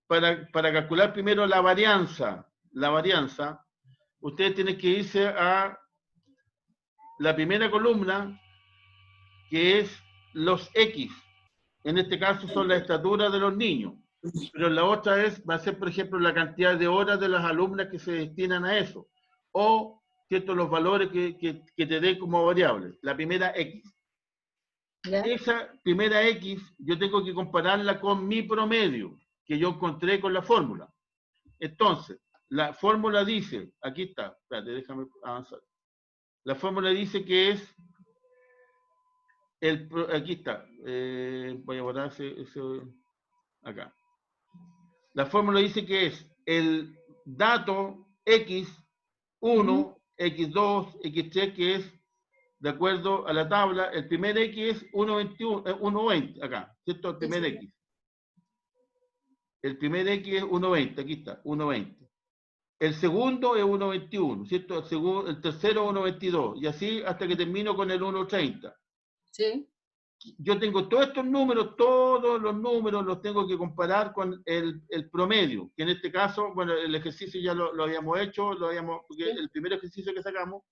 Speaker 1: para calcular primero la varianza. La varianza, ustedes tienen que irse a la primera columna, que es los X. En este caso son las estaturas de los niños. Pero la otra va a ser, por ejemplo, la cantidad de horas de las alumnas que se destinan a eso. O, ¿cierto?, los valores que te den como variable. La primera X.
Speaker 5: ¿Ya?
Speaker 1: Esa primera X yo tengo que compararla con mi promedio, que yo encontré con la fórmula. Entonces, la fórmula dice, aquí está, espérate, déjame avanzar. La fórmula dice que es, aquí está, voy a borrar ese acá. La fórmula dice que es el dato X1, X2, X3, que es, de acuerdo a la tabla, el primer X es 1,20, acá, ¿cierto? El primer X. El primer X es 1,20, aquí está, 1,20. El segundo es 1,21, ¿cierto? El tercero 1,22, y así hasta que termino con el 1,30.
Speaker 5: Sí.
Speaker 1: Yo tengo todos estos números, todos los números los tengo que comparar con el promedio, que en este caso, bueno, el ejercicio ya lo habíamos hecho, porque el primer ejercicio que sacamos,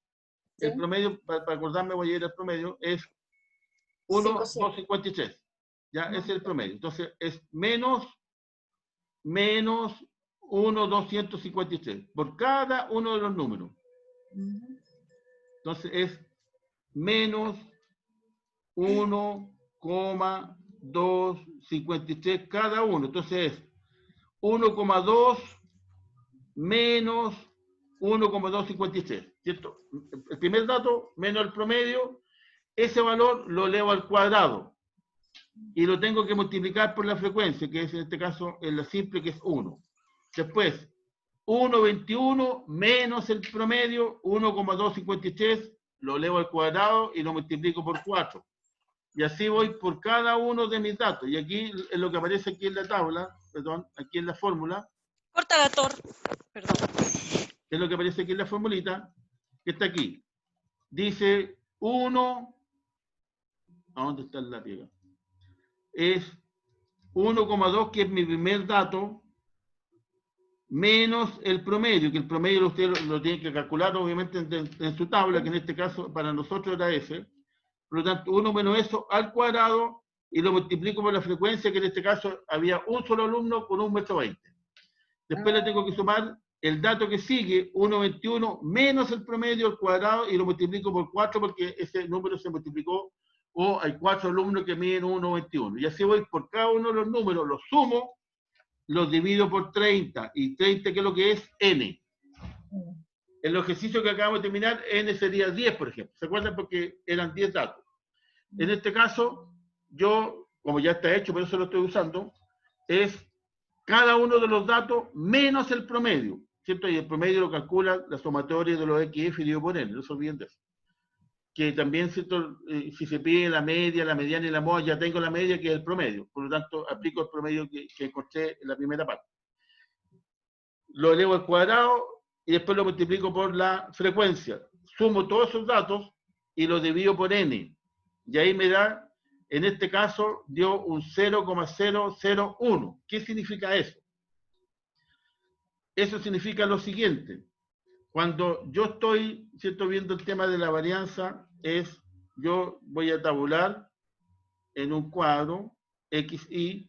Speaker 1: el promedio, para acordarme voy a ir al promedio, es 1,253. Ya, ese es el promedio. Entonces, es menos 1,253 por cada uno de los números. Entonces, es menos 1,253 cada uno. Entonces es 1,2 menos 1,253, ¿cierto? El primer dato menos el promedio, ese valor lo elevo al cuadrado. y lo tengo que multiplicar por la frecuencia, que es en este caso en la simple, que es 1. Después, 1,21 menos el promedio, 1,253, lo elevo al cuadrado y lo multiplico por 4. Y así voy por cada uno de mis datos. Y aquí es lo que aparece aquí en la tabla, perdón, aquí en la fórmula.
Speaker 8: Corta la tor. Perdón.
Speaker 1: Es lo que aparece aquí en la formulita, que está aquí. Dice 1, ¿a dónde está la pega? Es 1,2, que es mi primer dato, menos el promedio, que el promedio usted lo tiene que calcular obviamente en su tabla, que en este caso para nosotros era ese. Por lo tanto, 1 menos eso al cuadrado y lo multiplico por la frecuencia, que en este caso había un solo alumno con 1,20 m. Después le tengo que sumar el dato que sigue, 1,21 menos el promedio al cuadrado y lo multiplico por 4 porque ese número se multiplicó, o hay 4 alumnos que miden 1,21. Y así voy por cada uno de los números, los sumo, los divido por 30. Y 30, ¿qué es lo que es? N. El ejercicio que acabamos de terminar, N sería 10, por ejemplo. ¿Se acuerdan? Porque eran 10 datos. En este caso, yo, como ya está hecho, por eso lo estoy usando, es cada uno de los datos menos el promedio, ¿cierto? Y el promedio lo calcula la sumatoria de los XF dividido por N, no se olviden de eso. Que también, ¿cierto? Si se pide la media, la mediana y la moda, ya tengo la media, que es el promedio. Por lo tanto, aplico el promedio que encontré en la primera parte. Lo elevo al cuadrado y después lo multiplico por la frecuencia. Sumo todos esos datos y los divido por N. Y ahí me da, en este caso, dio un 0,001. ¿Qué significa eso? Eso significa lo siguiente. Cuando yo estoy, ¿cierto?, viendo el tema de la varianza, yo voy a tabular en un cuadro, XY,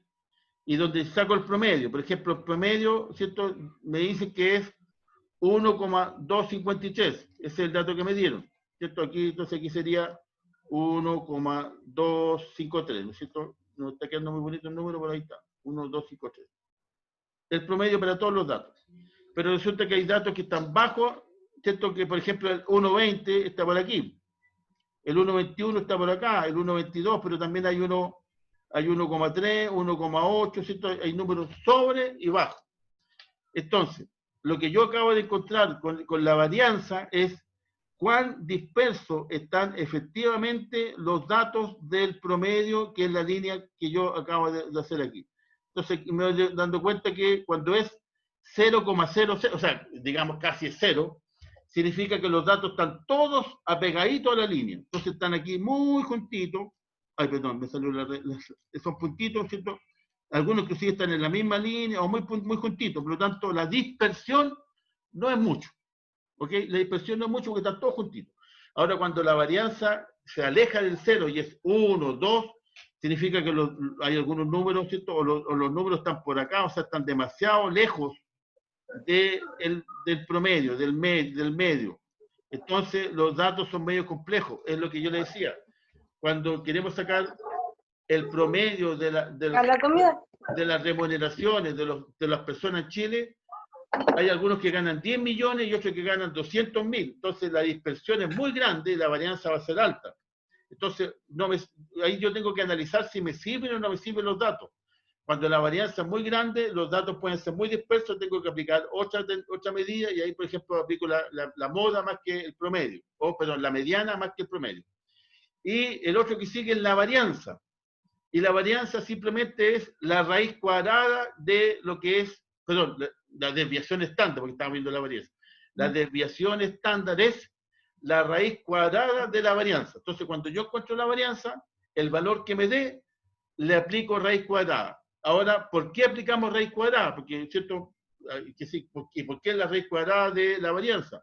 Speaker 1: y donde saco el promedio. Por ejemplo, el promedio, ¿cierto?, me dice que es 1,253. Ese es el dato que me dieron, ¿cierto? Entonces aquí sería 1,253, ¿no es cierto? No está quedando muy bonito el número, pero ahí está, 1,253. El promedio para todos los datos. Pero resulta que hay datos que están bajos, ¿cierto? Que, por ejemplo, el 1,20 está por aquí. El 1,21 está por acá, el 1,22, pero también hay 1,3, 1,8, ¿cierto? Hay números sobre y bajo. Entonces, lo que yo acabo de encontrar con la varianza es cuán dispersos están efectivamente los datos del promedio, que es la línea que yo acabo de hacer aquí. Entonces, me voy dando cuenta que cuando es 0,00, o sea, digamos casi es 0, significa que los datos están todos apegaditos a la línea. Entonces están aquí muy juntitos. Ay, perdón, me salió esos puntitos, ¿cierto? Algunos que sí están en la misma línea o muy juntitos. Por lo tanto, la dispersión no es mucho. ¿Ok? La dispersión no es mucho porque están todos juntitos. Ahora, cuando la varianza se aleja del 0 y es 1, 2, significa que hay algunos números, ¿cierto? O los números están por acá, o sea, están demasiado lejos del promedio, del medio. Entonces, los datos son medio complejos, es lo que yo le decía. Cuando queremos sacar el promedio de las remuneraciones de las personas en Chile, hay algunos que ganan 10 millones y otros que ganan 200.000. Entonces, la dispersión es muy grande y la varianza va a ser alta. Entonces, ahí yo tengo que analizar si me sirven o no me sirven los datos. Cuando la varianza es muy grande, los datos pueden ser muy dispersos, tengo que aplicar otra medida, y ahí, por ejemplo, aplico la moda más que el promedio, perdón, la mediana más que el promedio. Y el otro que sigue es la varianza. Y la varianza simplemente es la raíz cuadrada de lo que es, perdón, la desviación estándar, porque estamos viendo la varianza. La desviación estándar es la raíz cuadrada de la varianza. Entonces, cuando yo encuentro la varianza, el valor que me dé, le aplico raíz cuadrada. Ahora, ¿por qué aplicamos raíz cuadrada? Porque, ¿cierto? ¿Por qué la raíz cuadrada de la varianza?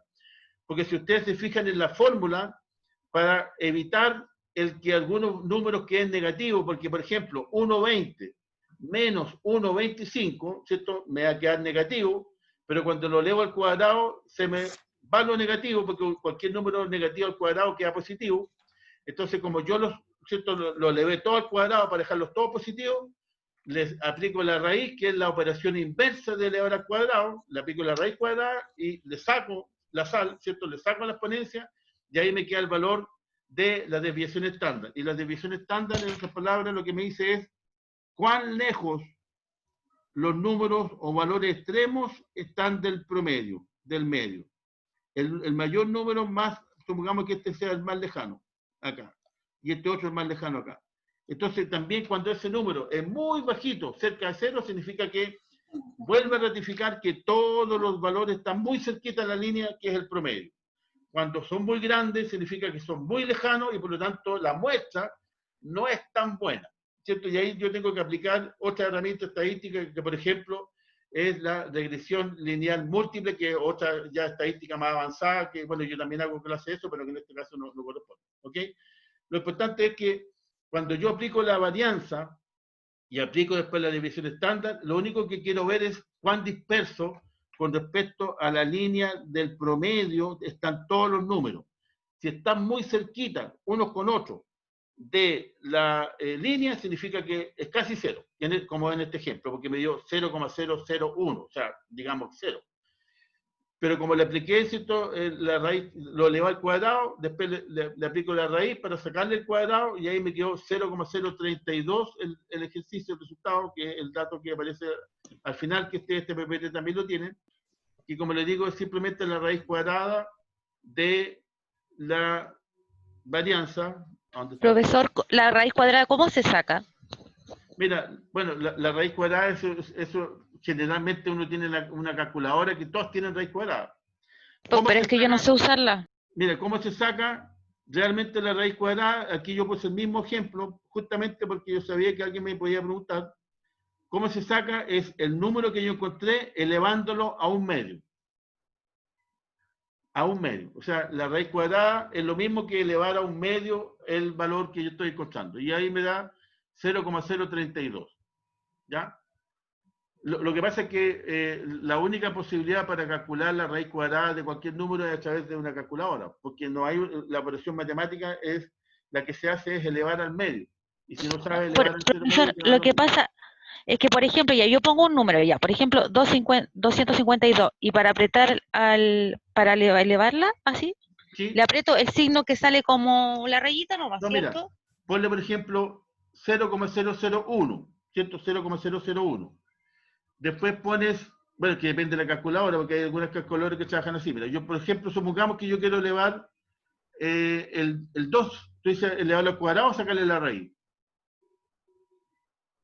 Speaker 1: Porque si ustedes se fijan en la fórmula, para evitar que algunos números queden negativos, porque, por ejemplo, 1,20 menos 1,25, ¿cierto? Me va a quedar negativo, pero cuando lo elevo al cuadrado, se me va lo negativo, porque cualquier número negativo al cuadrado queda positivo. Entonces, como yo lo elevé todo al cuadrado para dejarlos todos positivos, les aplico la raíz, que es la operación inversa de elevar al cuadrado, le aplico la raíz cuadrada y le saco la sal, ¿cierto? Le saco la exponencia y ahí me queda el valor de la desviación estándar. Y la desviación estándar, en otras palabras, lo que me dice es cuán lejos los números o valores extremos están del promedio, del medio. El mayor número más, supongamos que este sea el más lejano, acá, y este otro el más lejano acá. Entonces también cuando ese número es muy bajito, cerca de cero, significa que vuelve a ratificar que todos los valores están muy cerquita de la línea que es el promedio. Cuando son muy grandes, significa que son muy lejanos y por lo tanto la muestra no es tan buena, ¿cierto? Y ahí yo tengo que aplicar otra herramienta estadística que, por ejemplo, es la regresión lineal múltiple, que es otra ya estadística más avanzada, que bueno, yo también hago clase de eso, pero que en este caso no corresponde, ¿ok? Lo importante es que cuando yo aplico la varianza y aplico después la desviación estándar, lo único que quiero ver es cuán disperso con respecto a la línea del promedio están todos los números. Si están muy cerquita unos con otros de la línea, significa que es casi cero, como en este ejemplo, porque me dio 0,001, o sea, digamos cero. Pero como le apliqué, ¿cierto? La raíz lo elevé al cuadrado, después le aplico la raíz para sacarle el cuadrado y ahí me quedó 0,032 el ejercicio, el resultado, que es el dato que aparece al final, que este PPT también lo tiene, y como le digo, es simplemente la raíz cuadrada de la varianza.
Speaker 4: Profesor, la raíz cuadrada, ¿cómo se saca?
Speaker 1: Mira, bueno, la raíz cuadrada, eso generalmente uno tiene una calculadora que todos tienen raíz cuadrada.
Speaker 4: Pero es que yo no sé usarla.
Speaker 1: Mira, ¿cómo se saca realmente la raíz cuadrada? Aquí yo puse el mismo ejemplo, justamente porque yo sabía que alguien me podía preguntar. ¿Cómo se saca? Es el número que yo encontré elevándolo a un medio. A un medio. O sea, la raíz cuadrada es lo mismo que elevar a un medio el valor que yo estoy encontrando. Y ahí me da 0,032. ¿Ya? Lo que pasa es que la única posibilidad para calcular la raíz cuadrada de cualquier número es a través de una calculadora, porque no hay la operación matemática, es la que se hace es elevar al medio. Y si no sabes elevar al
Speaker 4: Profesor, lo que pasa es que, por ejemplo, ya yo pongo un número, ya, por ejemplo, 252, y para apretar para elevarla, así,
Speaker 1: ¿sí?
Speaker 4: Le aprieto el signo que sale como la rayita, ¿no va,
Speaker 1: No,
Speaker 4: cierto?
Speaker 1: mira, ponle, por ejemplo, 0,001, ¿cierto? 0,001. Después pones, bueno, que depende de la calculadora, porque hay algunas calculadoras que trabajan así. Mira, yo, por ejemplo, supongamos que yo quiero elevar el 2. Tú dices elevarlo al cuadrado o sacarle la raíz.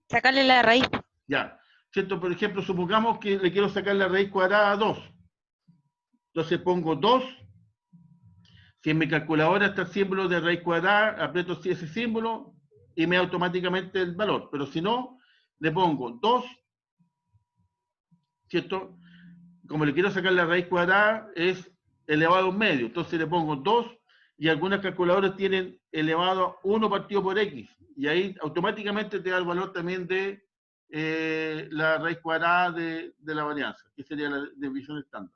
Speaker 4: Sacarle la raíz.
Speaker 1: Ya. ¿Cierto? Por ejemplo, supongamos que le quiero sacar la raíz cuadrada a 2. Entonces pongo 2. Si en mi calculadora está el símbolo de raíz cuadrada, aprieto ese símbolo y me da automáticamente el valor. Pero si no, le pongo 2, ¿cierto? Como le quiero sacar la raíz cuadrada, es elevado a un medio. Entonces le pongo 2 y algunas calculadoras tienen elevado a 1 partido por x. Y ahí automáticamente te da el valor también de la raíz cuadrada de la varianza, que sería la división estándar.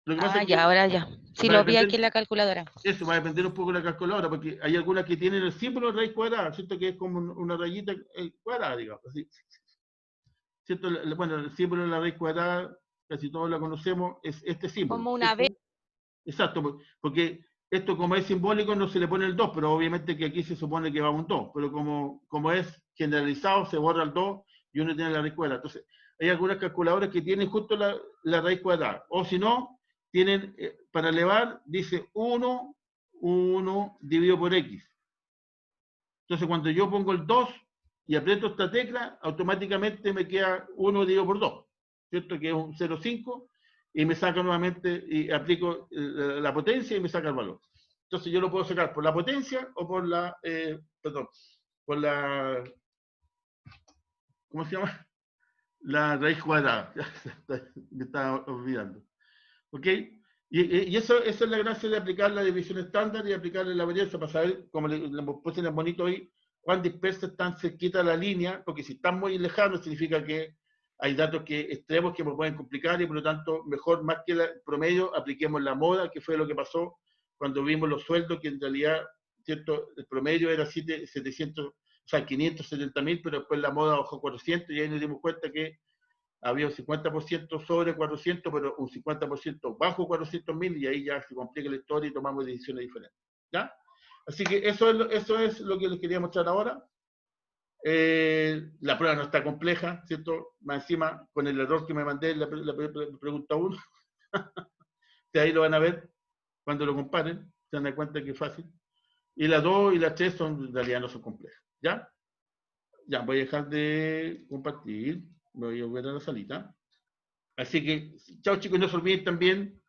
Speaker 1: Lo que pasa es que
Speaker 4: ya, ahora ya. Sí, lo vi aquí en la calculadora.
Speaker 1: Eso va a depender un poco de la calculadora, porque hay algunas que tienen el símbolo de raíz cuadrada, ¿cierto? Que es como una rayita cuadrada, digamos. Así. ¿Cierto? Bueno, el símbolo de la raíz cuadrada, casi todos la conocemos, es este símbolo.
Speaker 4: Como una B.
Speaker 1: Exacto, porque esto como es simbólico no se le pone el 2, pero obviamente que aquí se supone que va un 2, pero como es generalizado se borra el 2 y uno tiene la raíz cuadrada. Entonces, hay algunas calculadoras que tienen justo la raíz cuadrada, o si no, tienen, para elevar, dice 1 dividido por x. Entonces, cuando yo pongo el 2 y aprieto esta tecla, automáticamente me queda 1 dividido por 2, ¿cierto? Que es un 0,5, y me saca nuevamente, y aplico la potencia y me saca el valor. Entonces, yo lo puedo sacar por la potencia o por por la, ¿cómo se llama? La raíz cuadrada. Me estaba olvidando. ¿Ok? Y eso es la gracia de aplicar la división estándar y aplicarle la varianza para saber, como le puse en el monito ahí, cuán dispersas están cerquita la línea, porque si están muy lejanos significa que hay datos extremos que me pueden complicar y por lo tanto, mejor más que el promedio, apliquemos la moda, que fue lo que pasó cuando vimos los sueldos, que en realidad, ¿cierto? El promedio era 570.000, pero después la moda bajó 400 y ahí nos dimos cuenta que había un 50% sobre 400, pero un 50% bajo 400.000 y ahí ya se complica la historia y tomamos decisiones diferentes. ¿Ya? Así que eso es lo que les quería mostrar ahora. La prueba no está compleja, ¿cierto? Más encima, con el error que me mandé en la pregunta 1, de ahí lo van a ver cuando lo comparen, se dan cuenta que es fácil. Y la 2 y la 3 en realidad no son complejas, ¿ya? Ya, voy a dejar de compartir, voy a volver a la salita. Así que, chao chicos, no se olviden también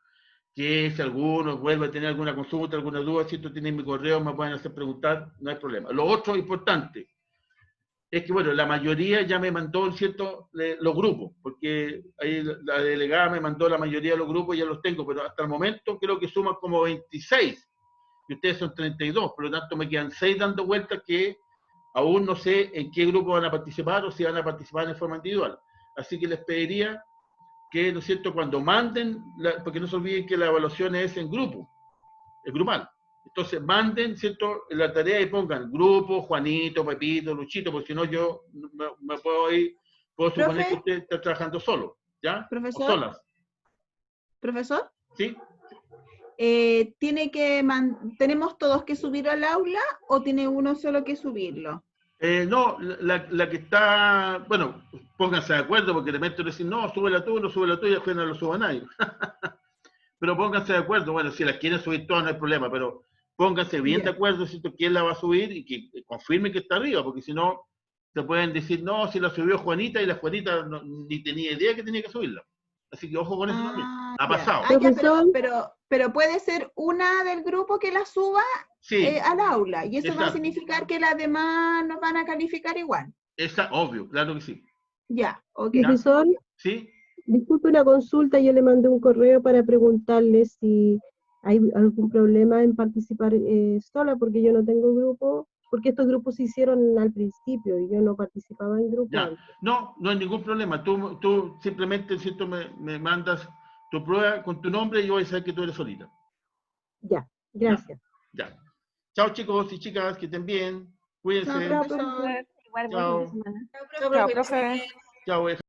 Speaker 1: que si alguno vuelve a tener alguna consulta, alguna duda, si esto tienen mi correo, me pueden hacer preguntar, no hay problema. Lo otro importante es que, bueno, la mayoría ya me mandó, ¿cierto?, los grupos, porque ahí la delegada me mandó la mayoría de los grupos, ya los tengo, pero hasta el momento creo que suman como 26, y ustedes son 32, por lo tanto me quedan 6 dando vueltas que aún no sé en qué grupo van a participar o si van a participar en forma individual. Así que les pediría que, ¿no es cierto?, cuando manden, porque no se olviden que la evaluación es en grupo, es grupal. Entonces manden, ¿cierto?, la tarea y pongan grupo, Juanito, Pepito, Luchito, porque si no yo me puedo ir, puedo suponer que usted está trabajando solo, ¿ya?
Speaker 3: Profesor.
Speaker 1: O solas.
Speaker 3: ¿Profesor?
Speaker 1: ¿Sí?
Speaker 3: ¿Tenemos todos que subirlo al aula o tiene uno solo que subirlo?
Speaker 1: No, la que está, bueno, pónganse de acuerdo porque de repente dicen, no, súbela tú, y después no lo suba nadie. Pero pónganse de acuerdo, bueno, si las quieren subir todas no hay problema, pero pónganse bien de acuerdo, ¿cierto?, quién la va a subir y que confirmen que está arriba, porque si no, se pueden decir, no, si la subió Juanita y la Juanita ni tenía idea que tenía que subirla. Así que ojo con eso también. Ha pasado.
Speaker 3: Pero puede ser una del grupo que la suba al aula, y eso va a significar que las demás nos van a calificar igual.
Speaker 1: Obvio, claro que sí.
Speaker 3: Ya, ok.
Speaker 10: Profesor,
Speaker 1: ¿sí?
Speaker 10: Disculpe una consulta, yo le mandé un correo para preguntarle si hay algún problema en participar sola, porque yo no tengo grupo, porque estos grupos se hicieron al principio y yo no participaba en grupo.
Speaker 1: Ya. No hay ningún problema. Tú simplemente, ¿cierto?, me mandas tu prueba con tu nombre y yo voy a saber que tú eres solita.
Speaker 10: Ya, gracias.
Speaker 1: Ya. Chao chicos y chicas, que estén bien. Cuídense.
Speaker 3: Chao, profesor.
Speaker 1: Chao.
Speaker 4: Chao, profe.
Speaker 1: Chao.